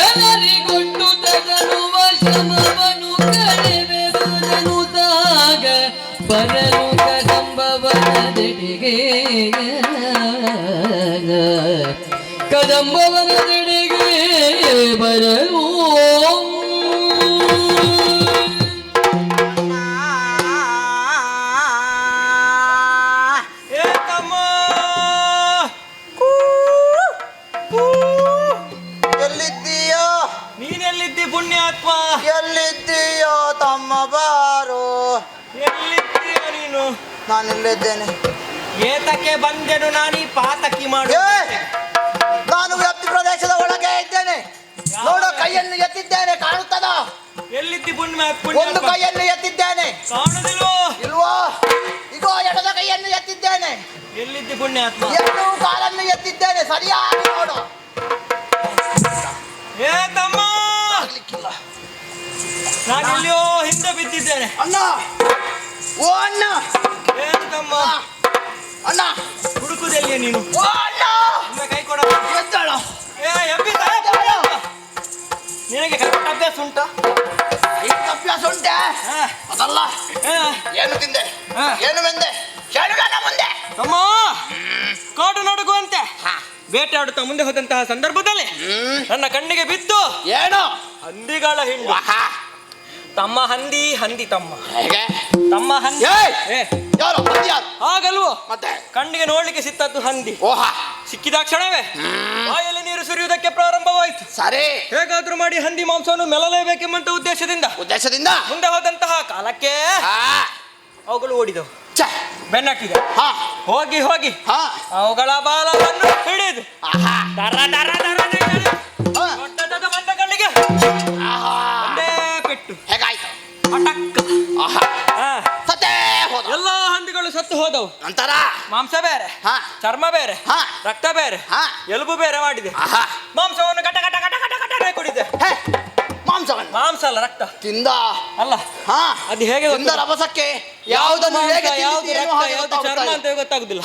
ಎಲ್ಲರಿಗೊಟ್ಟು ತಗಲುವ ಶ್ರಮವನ್ನು ಕಳೆವೆರುವುದನು ದಾಗ ಬರಲು ಕದಂಬವನದೆಡೆಗೆ ಕದಂಬವನದೆಡೆಗೆ ಬರಲು ಎಲ್ಲಿದ್ದೀಯೋ ನೀನೆಲ್ಲಿದ್ದಿ ಪುಣ್ಯಾತ್ಮ? ಎಲ್ಲಿದ್ದೀಯೋ ತಮ್ಮ ಬಾರೋ. ಎಲ್ಲಿದ್ದೀಯ ನೀನು? ನಾನಿಲ್ಲಿದ್ದೇನೆ. ಏತಕ್ಕೆ ಬಂದೆನು ನಾನೀ ಪಾತಕಿ ಮಾಡು? ನಾನು ವ್ಯಾಪ್ತಿ ಪ್ರದೇಶದ ಒಳಗೆ ಇದ್ದೇನೆ. ನೋಡೋ, ಕೈಯನ್ನು ಎತ್ತಿದ್ದೇನೆ, ಕಾಣುತ್ತದ? ಎಲ್ಲಿದ್ದಿ ಒಂದು ಕೈಯನ್ನು ಎತ್ತಿದ್ದೇನೆ, ಕಾಣುದಿಲ್ವೋ? ಇಲ್ವೋ? ಇಗೋ ಎಡದ ಕೈಯನ್ನು ಎತ್ತಿದ್ದೇನೆ, ಎಲ್ಲಿದ್ದಿ ಪುಣ್ಯಾತ್ಮ? ಎರಡು ಕಾಲನ್ನು ಎತ್ತಿದ್ದೇನೆ, ಸರಿಯಾಗಿ ನೋಡು. ಏ ತಮ್ಮ, ಆಗ್ಲಿಕ್ಕಿಲ್ಲ. ನಾನು ಎಲ್ಲಿಯೋ ಹಿಂದೆ ಬಿದ್ದಿದ್ದೇನೆ. ಅಣ್ಣ, ಓ ಅಣ್ಣ, ಏನು ತಮ್ಮ? ಅಣ್ಣ, ಹುಡುಕುದೆಲ್ಲಿಯೇ ನೀನು? ಓ ಅಣ್ಣ, ಒಮ್ಮೆ ಕೈ ಕೊಡ. ಎದ್ದಾಳ. ಏ ಎಬ್ಬಿದ? ನಿನಗೆ ಕರೆಕ್ಟ್ ಅಭ್ಯಾಸ ಉಂಟಾ? ಏನು ಅಭ್ಯಾಸ ಉಂಟೆ? ಅದಲ್ಲ, ಏನು ತಿಂದೆ, ಏನು ಮೆಂದೆ, ಹೇಳು ನನ್ನ ಮುಂದೆ. ತಮ್ಮ, ಕಾಡು ನಡುಗುವಂತೆ ಬೇಟೆಯಾಡುತ್ತಾ ಮುಂದೆ ಹೋದಂತಹ ಸಂದರ್ಭದಲ್ಲಿ ನನ್ನ ಕಣ್ಣಿಗೆ ಬಿದ್ದು ಏನು ಹಂದಿಗಳ ಹಿಂಡು. ತಮ್ಮ ಹಂದಿ ಹಂದಿ ತಮ್ಮ ಹೇಗೆ ತಮ್ಮ ಹಂದಿ. ಯಾರು ಹಂದಿ ಯಾರು? ಹಾಗಲ್ವೋ? ಮತ್ತೆ ಕಣ್ಣಿಗೆ ನೋಡ್ಲಿಕ್ಕೆ ಸಿಕ್ಕದ್ದು ಹಂದಿ. ಓಹಾ, ಸಿಕ್ಕಿದ ಕ್ಷಣವೇ ಬಾಯಲ್ಲಿ ನೀರು ಸುರಿಯುವುದಕ್ಕೆ ಪ್ರಾರಂಭವಾಯಿತು. ಸರಿ, ಹೇಗಾದ್ರೂ ಮಾಡಿ ಹಂದಿ ಮಾಂಸವನ್ನು ಮೆಲ್ಲಲೇಬೇಕೆಂಬಂತ ಉದ್ದೇಶದಿಂದ ಮುಂದೆ ಹೋದಂತಹ ಕಾಲಕ್ಕೆ ಅವುಗಳು ಓಡಿದವು. ಬೆನ್ನಟ್ಟಿದೆ. ಹೋಗಿ ಹೋಗಿ ಅವುಗಳ ಬಾಲವನ್ನು ಹಿಡಿದು ದರ ದರ ದರ ದೊಡ್ಡದಾದ ಮಂದಗಳಿಗೆ ಒಂದೇ ಪೆಟ್ಟು. ಹೇಗಾಯ್ತು? ಪಟಕ್ಕ. ಸತ್ತೇ ಹೋದ. ಎಲ್ಲಾ ಹಂದಿಗಳು ಸತ್ತು ಹೋದವು. ನಂತರ ಮಾಂಸ ಬೇರೆ, ಚರ್ಮ ಬೇರೆ, ರಕ್ತ ಬೇರೆ, ಎಲುಬು ಬೇರೆ ಮಾಡಿದೆ. ಮಾಂಸವನ್ನು ಗಟ ಗಟ ಗಟ ಗಟ ಗಟನೆ ಕುಡಿದೆ. ಮಾಂಸವನ್ನು? ಮಾಂಸ ಅಲ್ಲ, ರಕ್ತ ತಿಂದ ಅಲ್ಲ. ಅದು ಹೇಗೆ ತಿಂದ ರಭಸಕ್ಕೆ ಯಾವುದನ್ನು ಹೇಗೆ ಯಾವುದು ರಕ್ತ ಯಾವುದು ಚರ್ಮ ಅಂತ ಗೊತ್ತಾಗುದಿಲ್ಲ.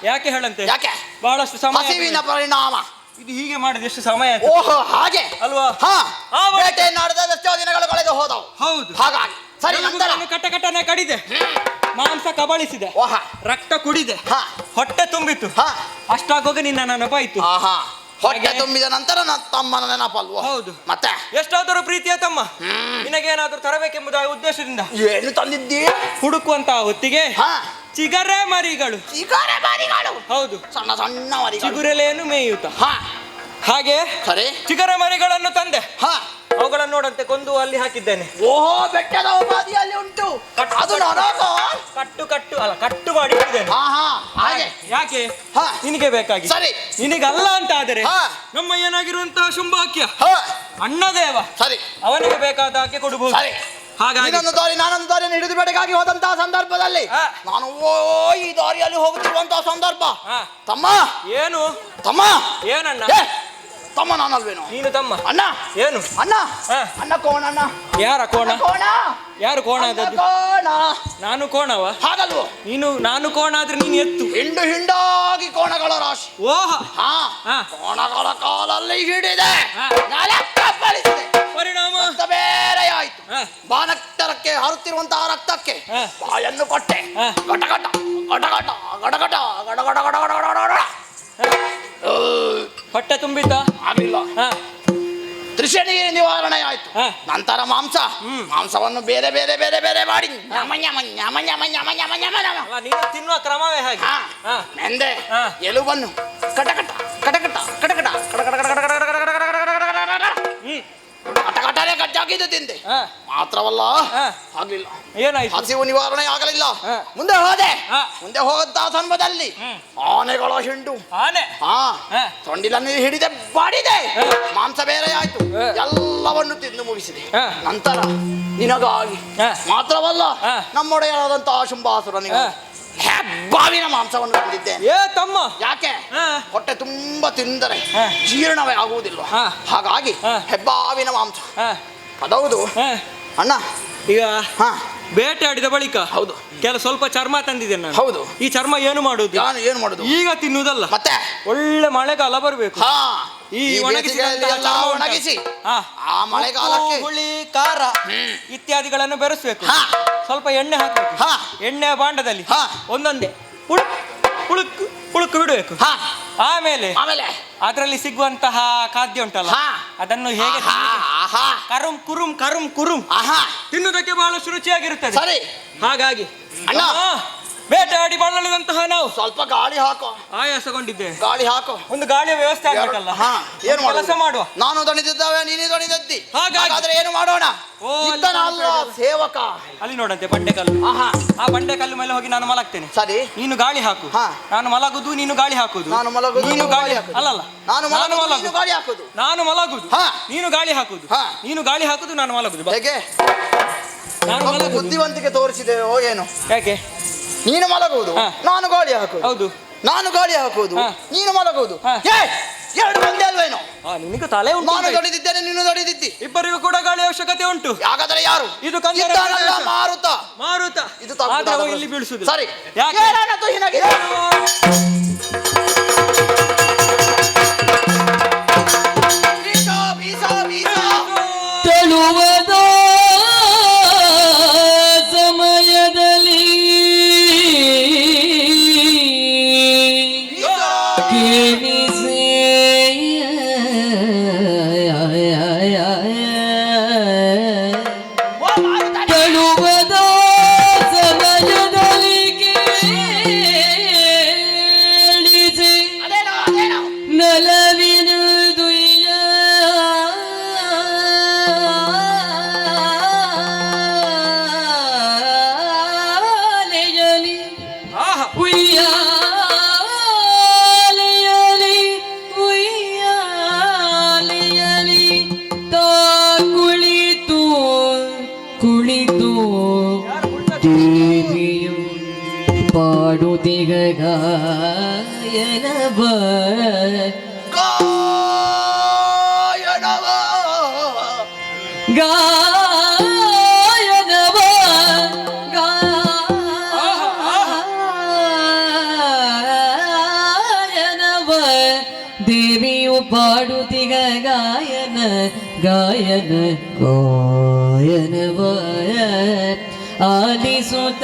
ಯಾಕೆ ಹೇಳಂತೆ? ಯಾಕೆ? ಬಹಳಷ್ಟು ಸಮಯ. ಹಸಿವಿನ ಪರಿಣಾಮ. ಇದು ಹೀಗೆ ಮಾಡಿದ ಎಷ್ಟು ಸಮಯ ಆಯ್ತು? ಓಹೋ, ಹಾಗೆ ಅಲ್ವಾ? ಬೇಟೆ ನಡೆದಷ್ಟೋ ದಿನಗಳು ಕಳೆದು ಹೋದವು. ಹೌದು. ಹಾಗಾಗಿ ಸರಿ, ನಂತರ ಕಟ ಕಟನೆ ಕಡಿದೆ, ಮಾಂಸ ಕಬಳಿಸಿದೆ, ರಕ್ತ ಕುಡಿದೆ, ಹೊಟ್ಟೆ ತುಂಬಿತು. ಅಷ್ಟಾಗೋಗ ನಿನ್ನ ನೆನಪಾಯ್ತು. ಹೊಟ್ಟೆ ತುಂಬಿದ ನಂತರ ತಮ್ಮನ ನೆನಪಲ್ವ? ಹೌದು. ಮತ್ತೆ ಎಷ್ಟಾದರೂ ಪ್ರೀತಿಯ ತಮ್ಮ ನಿನಗೇನಾದ್ರೂ ತರಬೇಕೆಂಬುದ ಉದ್ದೇಶದಿಂದ ಏನು ತಂದಿದ್ದೀ? ಹುಡುಕುವಂತ ಹೊತ್ತಿಗೆ ಚಿಗರೆ ಮರಿಗಳು. ಚಿಗರೆ ಮರಿಗಳು? ಹೌದು, ಸಣ್ಣ ಸಣ್ಣ ಮರಿಗಳು, ಚಿಗುರೆಲೆಯನ್ನು ಮೇಯುತ್ತ. ಹಾಗೆ ಸರಿ, ಚಿಗರೆ ಮರಿಗಳನ್ನು ತಂದೆ. ಅವುಗಳನ್ನು ನೋಡಂತೆ ಕೊಂದು ಅಲ್ಲಿ ಹಾಕಿದ್ದೇನೆ. ಓಹೋ, ಬೆಟ್ಟದ ಉಪಾದಿಯಲ್ಲಿ ಉಂಟು ಅದು. ಕಟ್ಟು ಕಟ್ಟು ಅಲ್ಲ, ಕಟ್ಟು ಮಾಡಿ ಇಟ್ಟಿದ್ದೇನೆ. ಹಾಗೆ. ಯಾಕೆ? ನಿನಗೆ ಬೇಕಾಗಿ. ಸರಿ, ನಿನಗಲ್ಲ ಅಂತ ಆದರೆ ನಮ್ಮ ಏನಾಗಿರುವಂತಹ ಶುಂಭಾಕ್ಯ ಅಣ್ಣದೇವ, ಸರಿ, ಅವನಿಗೆ ಬೇಕಾದ ಹಾಗೆ ಕೊಡಬಹುದು. ಹಾಗಾಗಿ ನಾನೊಂದು ದಾರಿಯನ್ನು ಹಿಡಿದು ಬೇಟೆಗಾಗಿ ಹೋದಂತಹ ಸಂದರ್ಭದಲ್ಲಿ ನಾನು ಈ ದಾರಿಯಲ್ಲಿ ಹೋಗುತ್ತಿರುವಂತಹ ಸಂದರ್ಭ ತಮ್ಮ. ಏನು ತಮ್ಮ? ಏನಣ್ಣ? ತಮ್ಮ ನಾನಲ್ವೇನು? ನೀನು ತಮ್ಮ. ಅಣ್ಣ. ಏನು ಅಣ್ಣ? ಅಣ್ಣ ಕೋಣಣ್ಣ. ಯಾರ ಕೋಣ? ಕೋಣ. ಯಾರು ಕೋಣ ಆದದ್ದು? ಕೋಣ. ನಾನು ಕೋಣವ? ಹಾಗಲ್ವ? ನೀನು ನಾನು ಕೋಣ ಆದ್ರೆ ನೀನು ಎತ್ತು. ಹಿಂಡು ಹಿಂಡಾಗಿ ಕೋಣಗಳ ರಾಶಿ. ಓಹ, ಕೋಣಗಳ ಕಾಲಲ್ಲಿ ಹಿಡಿದೆ, ಕಬಳಿಸಿದೆ. ಪರಿಣಾಮ ಬೇರೆ ಆಯ್ತು. ಬಾನಕ್ತರಕ್ಕೆ ಹರುತ್ತಿರುವಂತಹ ರಕ್ತಕ್ಕೆ ಬಾಯನ್ನು ಕೊಟ್ಟೆ. ಗಟಗಟ ಗಟಗಟ ಗಟಗಟ ಗಡಗಡ ಗಡಗಡ ಗಡಗಡ. ಹೊಟ್ಟೆ ತುಂಬಿತ? ಆಗಿಲ್ಲ. ತ್ರಿಶನಿ ನಿವಾರಣೆ ಆಯ್ತು. ನಂತರ ಮಾಂಸವನ್ನು ಬೇರೆ ಬೇರೆ ಬೇರೆ ಬೇರೆ ಮಾಡಿ ನೀನು ತಿನ್ನುವ ಕ್ರಮವೇ ಹಾಗೆ. ಮೆಂದೆ ಎಲುಬನ್ನು ಕಟಕಟ ಕಟಕಟ ಕಟಕಟ ಕಟಕಟನೆ ಕಟ್ಟಾಕಿದ್ದು ತಿಂದೆ. ಮಾತ್ರವಲ್ಲ, ಆಗ್ಲಿಲ್ಲ. ಏನಾಯ್ತು? ಹಸಿವು ನಿವಾರಣೆ ಆಗಲಿಲ್ಲ. ಮುಂದೆ ಹೋದಂತಹ ಸಂದರ್ಭದಲ್ಲಿ ಆನೆಗಳ ಹಿಂಡು ಸೊಂಡಿಲನ್ನು ಹಿಡಿದೆ ಬಾಡಿದೆ. ಮಾಂಸ ಬೇರೆ ಆಯ್ತು, ಎಲ್ಲವನ್ನು ತಿಂದು ಮುಗಿಸಿದೆ. ನಂತರ ನಿನಗಾಗಿ ಮಾತ್ರವಲ್ಲ, ನಮ್ಮೊಡೆಯರಾದಂತಹ ಶುಂಭಾಸುರನಿಗೆ ಹೆಬ್ಬಾವಿನ ಮಾಂಸವನ್ನು ತಂದಿದ್ದೇನೆ. ತಮ್ಮ ಯಾಕೆ? ಹೊಟ್ಟೆ ತುಂಬಾ ತಿಂದರೆ ಜೀರ್ಣವೇ ಆಗುವುದಿಲ್ಲ. ಹಾಗಾಗಿ ಹೆಬ್ಬಾವಿನ ಮಾಂಸ. ಅದೌದು ಅಣ್ಣ. ಈಗ ಬೇಟೆ ಆಡಿದ ಬಳಿಕ ಹೌದು ಸ್ವಲ್ಪ ಚರ್ಮ ತಂದಿದ್ದೇನೆ ನಾನು. ಹೌದು. ಈ ಚರ್ಮ ಏನು ಮಾಡುದು? ನಾನು ಏನು ಮಾಡುದು? ಈಗ ತಿನ್ನುವುದಲ್ಲ, ಮತ್ತೆ ಒಳ್ಳೆ ಮಳೆಗಾಲ ಬರಬೇಕು. ಹಾ, ಈ ಬೇಸಿಗೆಯಲ್ಲಿ ಎಲ್ಲ ಒಣಗಿಸಿ ಆ ಮಳೆಗಾಲಕ್ಕೆ ಹುಳಿ ಖಾರ ಇತ್ಯಾದಿಗಳನ್ನು ಬೆರೆಸ್ಬೇಕು. ಹಾ. ಸ್ವಲ್ಪ ಎಣ್ಣೆ ಹಾಕಬೇಕು. ಹಾ. ಎಣ್ಣೆ ಬಾಂಡದಲ್ಲಿ ಹಾ. ಒಂದೊಂದೇ ಪುಳುಕು ಬಿಡಬೇಕು. ಹಾ. ಆಮೇಲೆ ಆಮೇಲೆ ಅದರಲ್ಲಿ ಸಿಗುವಂತಹ ಖಾದ್ಯ ಉಂಟಲ್ಲ, ಹಾ. ಅದನ್ನು ಹೇಗೆ ಆಹಾ ಕರುಂ ಕುರುಂ ಆಹಾ ತಿನ್ನುವುದಕ್ಕೆ ಬಹಳಷ್ಟು ರುಚಿಯಾಗಿರುತ್ತದೆ. ಸರಿ. ಹಾಗಾಗಿ ಅಣ್ಣ, ಬೇಟೆಯಾಡಿ ಬಳಲಿದಂತಹ ನಾವು ಸ್ವಲ್ಪ ಗಾಳಿ ಹಾಕೋ. ಆಯಾಸಗೊಂಡಿದ್ದೇವೆ. ಗಾಳಿ ಹಾಕೋ. ಒಂದು ಗಾಳಿಯ ವ್ಯವಸ್ಥೆ ಆಗ್ಬೇಕಲ್ಲ. ಹಾ, ಏನು ಕೆಲಸ ಮಾಡುವ. ನಾನು ದಣಿದಿದ್ದಾವೆ, ನೀನೇ ದಣಿದದ್ದಿ. ಹಾಗಾಗಿ ಹಾಗಾದ್ರೆ ಏನು ಮಾಡೋಣ? ಓ, ಇದ್ದನಲ್ಲ ಸೇವಕ. ಅಲ್ಲಿ ನೋಡಂತೆ ಬಂಡೆಕಲ್ಲು. ಆಹಾ, ಆ ಬಂಡೆಕಲ್ಲು ಮೇಲೆ ಹೋಗಿ ನಾನು ಮಲಗ್ತೇನೆ. ಸರಿ. ನೀನು ಗಾಳಿ ಹಾಕು. ಹಾ. ನಾನು ಮಲಗುದು, ನೀನು ಗಾಳಿ ಹಾಕುದು. ನಾನು ಮಲಗುದು, ನೀನು ಗಾಳಿ ಹಾಕುದು. ಅಲ್ಲಲ್ಲ, ನಾನು ಮಲಗುದು, ನೀನು ಗಾಳಿ ಹಾಕುದು. ನಾನು ಮಲಗುದು, ಹಾ. ನೀನು ಗಾಳಿ ಹಾಕುದು. ಹಾ. ನೀನು ಗಾಳಿ ಹಾಕುದು, ನಾನು ಮಲಗುದು. ಬಾ. ಹೇಗೆ? ನಾನು ಸ್ವಲ್ಪ ಮಲಗುದು. ಬುದ್ಧಿವಂತಿಕೆ ತೋರಿಸಿದೆಯೋ ಏನು? ಯಾಕೆ? ನೀನು ಮಲಗುವುದು, ಹಾ. ನಾನು ಗಾಳಿ ಹಾಕುದು. ಹೌದು. ನಾನು ಗಾಳಿ ಹಾಕುವುದು, ಹಾ. ನೀನು ಮಲಗುವುದು. ಹಾ. ಎರಡು ಒಂದೇ ಅಲ್ವೇನೋ? ನಿನಗೆ ತಲೆ ಉಂಟು. ನಾನು ದಣಿದಿದ್ದೇನೆ, ನೀನು ದಣಿದಿದ್ದಿ. ಇಬ್ಬರಿಗೂ ಕೂಡ ಗಾಳಿ ಅವಶ್ಯಕತೆ ಉಂಟು. ಹಾಗಾದರೆ ಯಾರು? ಇದು ಕಂದರ ಇದ್ದಾನಲ್ಲ ಪ್ರದೇಶ. ಮಾರುತ. ಇದು ಆದ್ರೆ ಅವ ಇಲ್ಲಿ ಬೀಳಿಸುದು. ಸರಿ. ಯಾಕೆ? ಏನಾನದು ಹೀನಾಗಿ? ಬೀಸೋ, ಬೀಸೋ, ಬೀಸೋ. ತಳುವದ ಸಮಯದಲ್ಲಿ ಬೀಸೋ. ಕೇಳಿಸೆ ಓ ಮಾರುತ. ತಳುವದ ಸಮಯದಲ್ಲಿ ಕೇಳಿಸೆ ಅದೇನೋ, ಅದೇನೋ. ನಲವಿನ ದುಯ್ಯ ಲೆಯಲಿ ಉಯ್ಯಾಲೆಯಲಿ ಉಯ್ಯಾಲೆಯಲಿ ತಾ ಕುಳಿತು ದೇವಿಯು ಪಾಡುತ್ತಿಗ ಗಾಯನವ ಗಾಯನವ. ಗಾಯನವ ಗಾಯನವ ದೇವಿಯು ಪಾಡುತ್ತಿಗ ಗಾಯನ ಗಾಯನ ಗಾಯನವ ಆಲಿಸುತ್ತ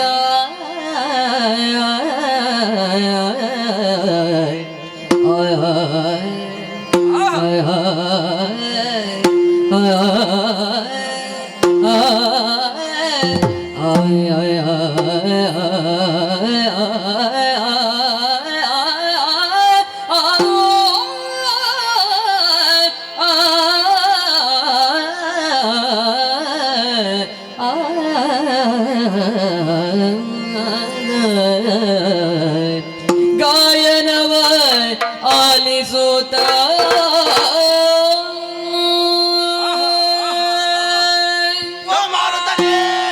ಗಾಯನವ ಆಲಿಸುತ್ತ ಓ ಮಾರುತನೇ,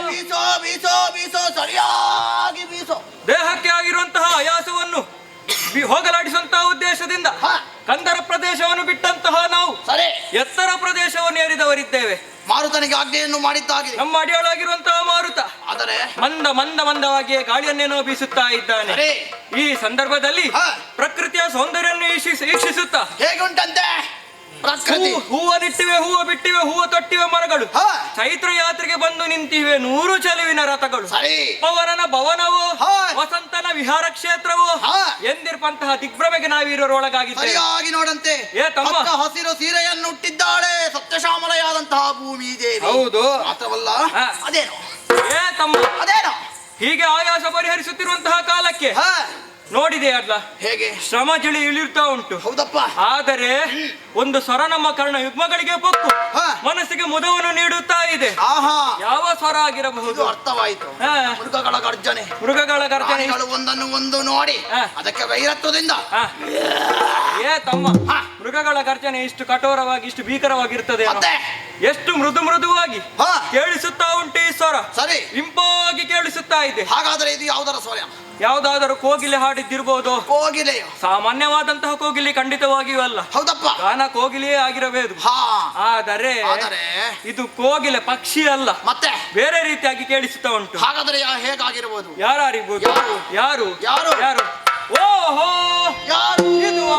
ಬೀಸೋ, ಬೀಸೋ, ಬೀಸೋ, ಸರಿಯಾಗಿ ಬೀಸೋ. ದೇಹಕ್ಕೆ ಆಗಿರುವಂತಹ ಆಯಾಸವನ್ನು ಹೋಗಲಾಡಿಸುವಂತಹ ಉದ್ದೇಶದಿಂದ ಹಾ. ಕಂದರ ಪ್ರದೇಶವನ್ನು ಬಿಟ್ಟಂತಹ ನಾವು ಸರಿ. ಎತ್ತರ ಪ್ರದೇಶವನ್ನು ಏರಿದವರಿದ್ದೇವೆ. ಮಾರುತನಿಗೆ ಆಜ್ಞೆಯನ್ನು ಮಾಡಿದ್ದಾಗಿದೆ. ನಮ್ಮ ಅಡಿಯಾಳಾಗಿರುವಂತಹ ಮಾರುತ ಆದರೆ ಮಂದವಾಗಿಯೇ ಗಾಳಿಯನ್ನೇನೋ ಬೀಸುತ್ತಾ ಇದ್ದಾನೆ. ಸರಿ. ಈ ಸಂದರ್ಭದಲ್ಲಿ ಹಾ. ಪ್ರಕೃತಿಯ ಸೌಂದರ್ಯವನ್ನು ಈಕ್ಷಿಸುತ್ತಾ ಹೇಗುಂಟಂತೆ ಪ್ರಕೃತಿ? ಹೂವ ನಿಟ್ಟಿವೆ, ಹೂವ ಬಿಟ್ಟಿವೆ, ಹೂವ ತೊಟ್ಟಿವೆ ಮರಗಳು. ಹಾ. ಚೈತ್ರ ಯಾತ್ರೆಗೆ ಬಂದು ನಿಂತಿವೆ 100 ಚೆಲುವಿನ ರಥಗಳು. ಸರಿ. ಪವನನ ಭವನವು, ಹಾ. ವಸಂತನ ವಿಹಾರ ಕ್ಷೇತ್ರವು ಹಾ. ಎಂದಿರುವಂತಹ ದಿಗ್ಭ್ರಮೆಗೆ ನಾವಿರೋರೊಳಗಾಗಿದ್ದೇವೆ. ಸರಿಯಾಗಿ ನೋಡಂತೆ. ಏ ತಮ್ಮ. ಪಕ್ಕ ಹಸಿರು ಸೀರೆಯನ್ನು ಹುಟ್ಟಿದ್ದಾಳೆ ಸತ್ಯಶ್ಯಾಮಲೆಯಾದಂತಹ ಭೂಮಿ ದೇವಿ. ಹೌದು. ಮಾತ್ರವಲ್ಲ, ಹಾ. ಅದೇನು ಏ ತಮ್ಮ, ಅದೇನು ಹೀಗೆ ಆಯಾಸ ಪರಿಹರಿಸುತ್ತಿರುವಂತಹ ಕಾಲಕ್ಕೆ ಹಾ. ನೋಡಿದೆ ಅಲ್ಲ, ಹೇಗೆ? ಶ್ರಮ ಜಳಿ ಇಳಿರ್ತಾ ಉಂಟು. ಹೌದಪ್ಪ. ಆದರೆ ಒಂದು ಸ್ವರ ನಮ್ಮ ಕರ್ಣ ಯುಗ್ಮಗಳಿಗೆ ಪೊಕ್ಕು ಹಾ. ಮನಸ್ಸಿಗೆ ಮುದವನ್ನು ನೀಡುತ್ತಾ ಇದೆ. ಆಹಾ, ಯಾವ ಸ್ವರ ಇದು ಆಗಿರಬಹುದು? ಅರ್ಥವಾಯಿತು. ಹಾ. ಮೃಗಗಳ ಗರ್ಜನೆ, ಮೃಗಗಳ ಗರ್ಜನೆ. ಪ್ರಾಣಿಗಳು ಒಂದನ್ನು ಒಂದು ನೋಡಿ ಹಾ. ಅದಕ್ಕೆ ವೈರತ್ವದಿಂದ ಹಾ. ಏ ತಮ್ಮ, ಹಾ. ಮೃಗಗಳ ಗರ್ಜನೆ ಇಷ್ಟು ಕಠೋರವಾಗಿ ಇಷ್ಟು ಭೀಕರವಾಗಿರ್ತದೆ. ಮತ್ತೆ ಎಷ್ಟು ಮೃದು ಮೃದುವಾಗಿ ಹಾ. ಕೇಳಿಸುತ್ತಾ ಉಂಟು ಈ ಸ್ವರ. ಸರಿ. ಇಂಪಾಗಿ ಕೇಳಿಸುತ್ತಾ ಇದೆ. ಹಾಗಾದ್ರೆ ಇದು ಯಾವುದರ ಸ್ವರ? ಯಾವುದಾದರೂ ಕೋಗಿಲೆ ಹಾಡಿದ್ದಿರ್ಬೋದು. ಕೋಗಿಲೆಯೋ? ಸಾಮಾನ್ಯವಾದಂತಹ ಕೋಗಿಲೆ ಖಂಡಿತವಾಗಿಯೂ ಅಲ್ಲ. ಹೌದಪ್ಪ. ಗಾನ ಕೋಗಿಲೆಯೇ ಆಗಿರಬೇಕು. ಹಾ. ಆದರೆ ಇದು ಕೋಗಿಲೆ ಪಕ್ಷಿ ಅಲ್ಲ, ಮತ್ತೆ ಬೇರೆ ರೀತಿಯಾಗಿ ಕೇಳಿಸುತ್ತಾ ಉಂಟು. ಹಾಗಾದ್ರೆ ಹೇಗಾಗಿರ್ಬೋದು? ಯಾರಿರ್ಬೋದು? ಯಾರು ಯಾರು? ಯಾರು? ಓಹೋ, ಯಾರು? ಇದು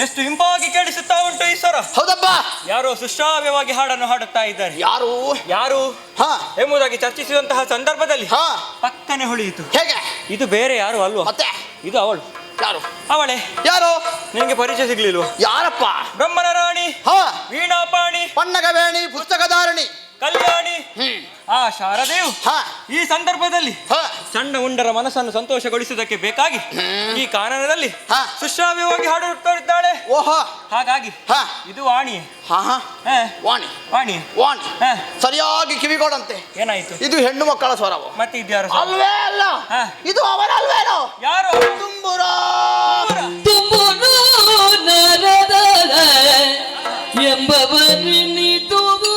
ಎಷ್ಟು ಇಂಪಾಗಿ ಕೇಳಿಸುತ್ತಾ ಉಂಟು ಈ ಸ್ವರ. ಹೌದಪ್ಪ. ಯಾರೋ ಸುಶ್ರಾವ್ಯವಾಗಿ ಹಾಡನ್ನು ಹಾಡುತ್ತಾ ಇದ್ದಾರೆ. ಯಾರು ಯಾರು ಹಾ ಎಂಬುದಾಗಿ ಚರ್ಚಿಸಿದಂತಹ ಸಂದರ್ಭದಲ್ಲಿ ಹಾ ಪಕ್ಕನೆ ಹೊಳೆಯಿತು. ಹೇಗೆ? ಇದು ಬೇರೆ ಯಾರು ಅಲ್ವಾ? ಮತ್ತೆ ಇದು ಅವಳು. ಯಾರು? ಅವಳೇ. ಯಾರು? ನಿನಗೆ ಪರಿಚಯ ಸಿಗ್ಲಿಲ್ವ? ಯಾರಪ್ಪ? ಬ್ರಹ್ಮನ ರಾಣಿ, ಹಾ ವೀಣಾಪಾಣಿ, ಪನ್ನಗವೇಣಿ, ಪುಸ್ತಕಧಾರಣಿ, ಕಲ್ಯಾಣಿ, ಆ ಶಾರದೇವು ಹಾ ಈ ಸಂದರ್ಭದಲ್ಲಿ ಹಾ ಸಣ್ಣ ಉಂಡರ ಮನಸ್ಸನ್ನು ಸಂತೋಷಗೊಳಿಸುವುದಕ್ಕೆ ಬೇಕಾಗಿ ಈ ಕಾನನದಲ್ಲಿ ಹಾ ಸುಶ್ರಾವ್ಯವಾಗಿ ಹಾಡುತ್ತಿದ್ದಾಳೆ. ಓಹೋ ಹಾಗಾಗಿ ಹಾ ಇದು ವಾಣಿಯೇ. ಹಾ ಹಾ ಹಾ, ವಾಣಿ ವಾಣಿಯೇ. ವಾಣಿ ಹಾ, ಸರಿಯಾಗಿ ಕಿವಿಗೊಡಂತೆ. ಏನಾಯ್ತು? ಇದು ಹೆಣ್ಣು ಮಕ್ಕಳ ಸ್ವರವು. ಮತ್ತೆ ಇದ್ಯಾರು ಸ್ವರ? ಅಲ್ವೇ ಅಲ್ಲ. ಹಾ. ಇದು ಅವನಲ್ವೇನೋ? ಯಾರು? ತುಂಬುರ ತುಂಬುರು ನರದ ಎಂಬವನಿ ತುಂಬು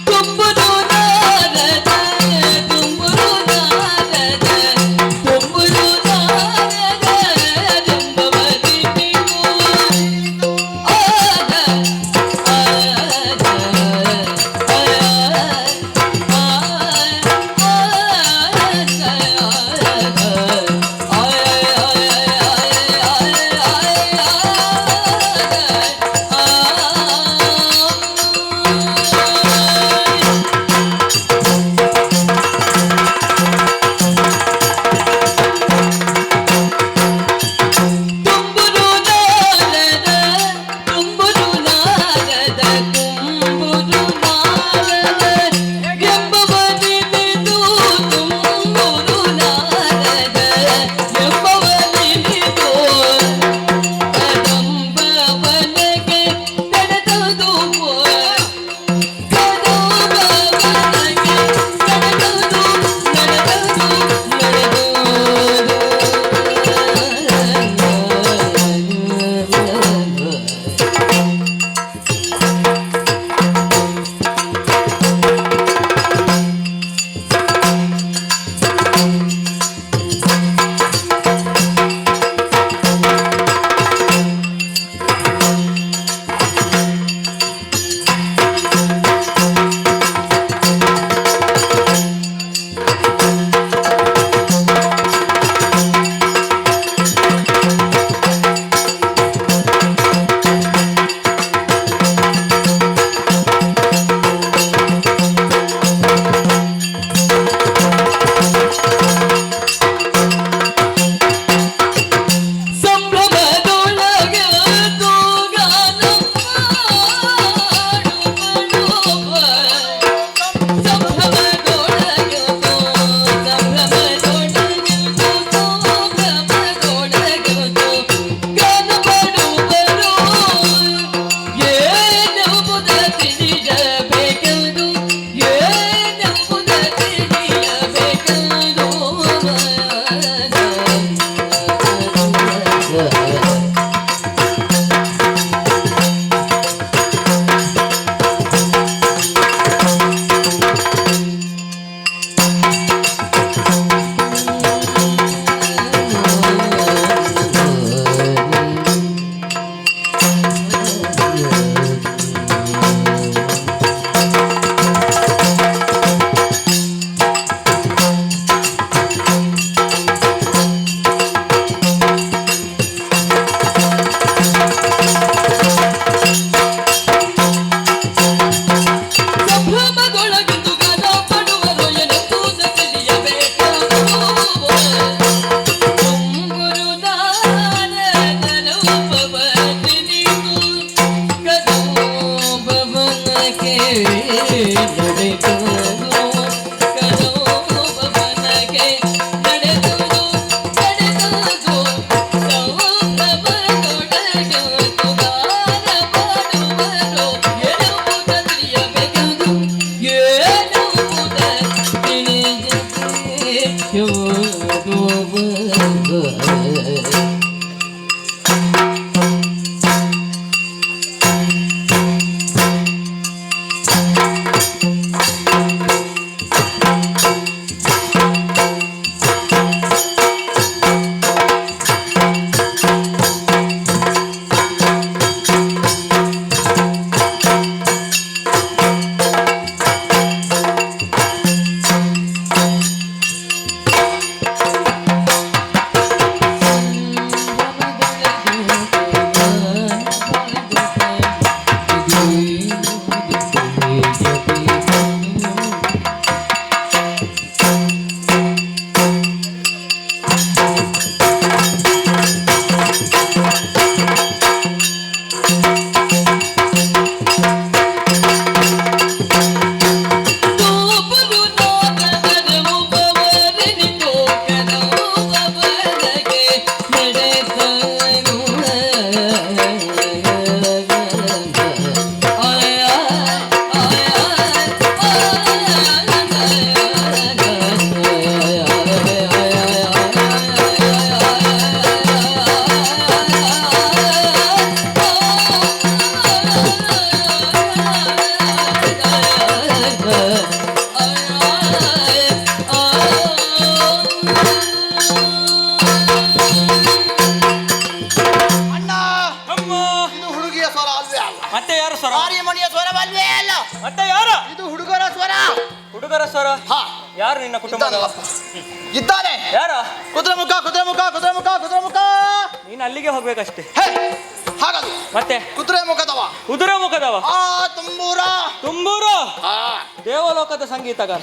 ತುಂಬುರು ನಾರದ ತುಂಬುರು ನಾರದ ತುಂಬುರು ನಾರದ ಎಂಬವನಿ ಆದ ಆದ ಆದ ಅಣ್ಣ ಅಮ್ಮ ಇದು ಹುಡುಗಿಯ ಸ್ವರ ಅಲ್ವೇ ಅಲ್ಲ, ಮತ್ತೆ ಯಾರು ಸ್ವರ? ಮಾರಿಮಣಿಯ ಸ್ವರವಲ್ವೇ ಅಲ್ಲ, ಮತ್ತೆ ಯಾರ? ಇದು ಹುಡುಗರ ಸ್ವರ. ಹುಡುಗರ ಸ್ವರ. ಹಾ, ಯಾರು ನಿನ್ನ ಕುಟುಂಬ? ಇದ್ದಾನೆ. ಯಾರ? ಕುದುರೆಮುಖ ಕುದುರೆಮುಖ ಕುದುರೆಮುಖ ಕುದುರೆಮುಖ. ನೀನು ಅಲ್ಲಿಗೆ ಹೋಗ್ಬೇಕಷ್ಟೇ. ಹೇ, ಹಾಗದು ಮತ್ತೆ ಕುದುರೆ ಮುಖದವ. ಕುದುರೆ ಮುಖದವ. ಆ ತುಂಬೂರ ತುಂಬೂರು ಆ ದೇವಲೋಕದ ಸಂಗೀತಗಾರ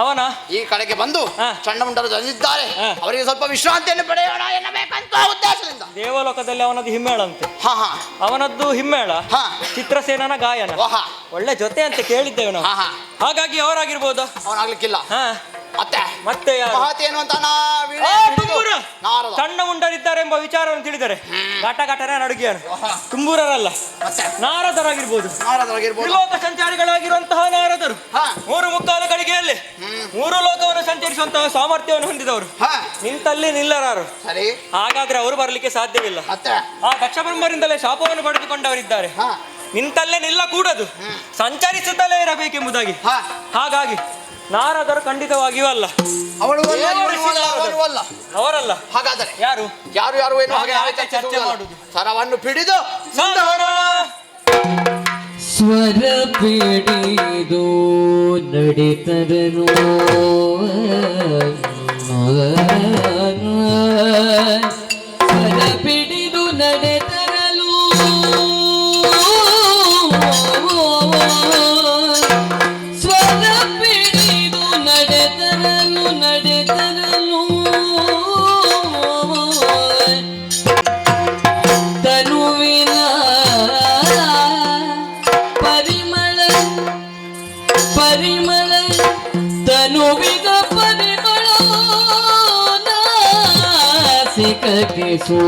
ಅವನ. ಈ ಕಡೆಗೆ ಬಂದು ಹಾ. ಚಂಡಮುಂಡರು ತಂದಿದ್ದಾರೆ, ಹಾ. ಅವರಿಗೆ ಸ್ವಲ್ಪ ವಿಶ್ರಾಂತಿಯನ್ನು ಪಡೆಯೋಣ ಎನ್ನಬೇಕಂತ ಉದ್ದೇಶದಿಂದ. ದೇವಲೋಕದಲ್ಲಿ ಅವನದ್ದು ಹಿಮ್ಮೇಳ ಅಂತೆ. ಹಾ ಹಾ ಅವನದ್ದು ಹಿಮ್ಮೇಳ, ಹಾ. ಚಿತ್ರಸೇನನ ಗಾಯನ, ಓಹಾ, ಒಳ್ಳೆ ಜೊತೆ ಅಂತ ಕೇಳಿದ್ದೇವೆ ನಾವು. ಹಾ ಹಾ ಹಾಗಾಗಿ ಅವರಾಗಿರ್ಬೋದು. ಅವನಾಗ್ಲಿಕ್ಕಿಲ್ಲ. ಹಾ, ಮತ್ತೆ ಮತ್ತೆ ಯಾರು? ಮಹತಿ ಏನು ಅಂತ ತುಂಬೂರ ನಾರದ. ಸಣ್ಣ ಮುಂಡರಿದ್ದಾರೆ ಎಂಬ ವಿಚಾರವನ್ನು ತಿಳಿದರೆ ಘಟ ಘಟನೆ ನಡುಗಿಯನು. ಓಹಾ. ತುಂಬೂರರಲ್ಲ, ಮತ್ತೆ ನಾರದರಾಗಿರ್ಬೋದು. ನಾರದರಾಗಿರ್ಬೋದು. ತ್ರಿಲೋಕ ಸಂಚಾರಿಗಳಾಗಿರುವಂತಹ ನಾರದರು. ಹಾ. 3 ಗಳಿಗೆಯಲ್ಲಿ 3 ಲೋಕವನ್ನು ಸಂಚರಿಸುವಂತಹ ಸಾಮರ್ಥ್ಯವನ್ನು ಹೊಂದಿದವರು. ಹಾ, ನಿಂತಲ್ಲಿ ನಿಲ್ಲರಾರು. ಸರಿ. ಹಾಗಾದ್ರೆ ಅವರು ಬರಲಿಕ್ಕೆ ಸಾಧ್ಯವಿಲ್ಲ. ಮತ್ತೆ ಆ ದಕ್ಷಬ್ರಹ್ಮರಿಂದಲೇ ಶಾಪವನ್ನು ಪಡೆದುಕೊಂಡವರಿದ್ದಾರೆ. ಹಾ ನಿಂತಲ್ಲೇ ನಿಲ್ಲಕೂಡದು, ಸಂಚರಿಸುತ್ತಲೇ ಇರಬೇಕೆಂಬುದಾಗಿ. ಹಾ, ಹಾಗಾಗಿ ನಾರದರು ಖಂಡಿತವಾಗಿಯೂ ಅಲ್ಲ. ಅವಳು ಅಲ್ಲ, ದೇವರ ಇವಳು ಅಲ್ಲ, ಶಿಷ್ಯರಾದರು. ಅವನು ಅಲ್ಲ. ಅವರಲ್ಲ. ಹಾಗಾದರೆ ಯಾರು? ಯಾರು ಯಾರು ಏನು ಹಾಗೆ ಹಾಗೆ ಚರ್ಚೆ ಚರ್ಚೆ ಮಾಡುವುದು. ಮಾಡುವುದು. ಸರವನ್ನು ಪಿಡಿದು ಸ್ವರ ಪಿಡಿದು ನಡಿತರನು ಸ್ವರ ಪಿಡಿದು ನಡೆತರಲು ಸ್ವರ ಪಿಡಿದು ನಡೆತರಲು ನಡೆತರಲು ತನುವಿನ ಪರಿಮಳ ಪರಿಮಳ ತನುವಿನ ಪರಿಮಳ ನಾಸಿಕಕ್ಕೆ ಸೋ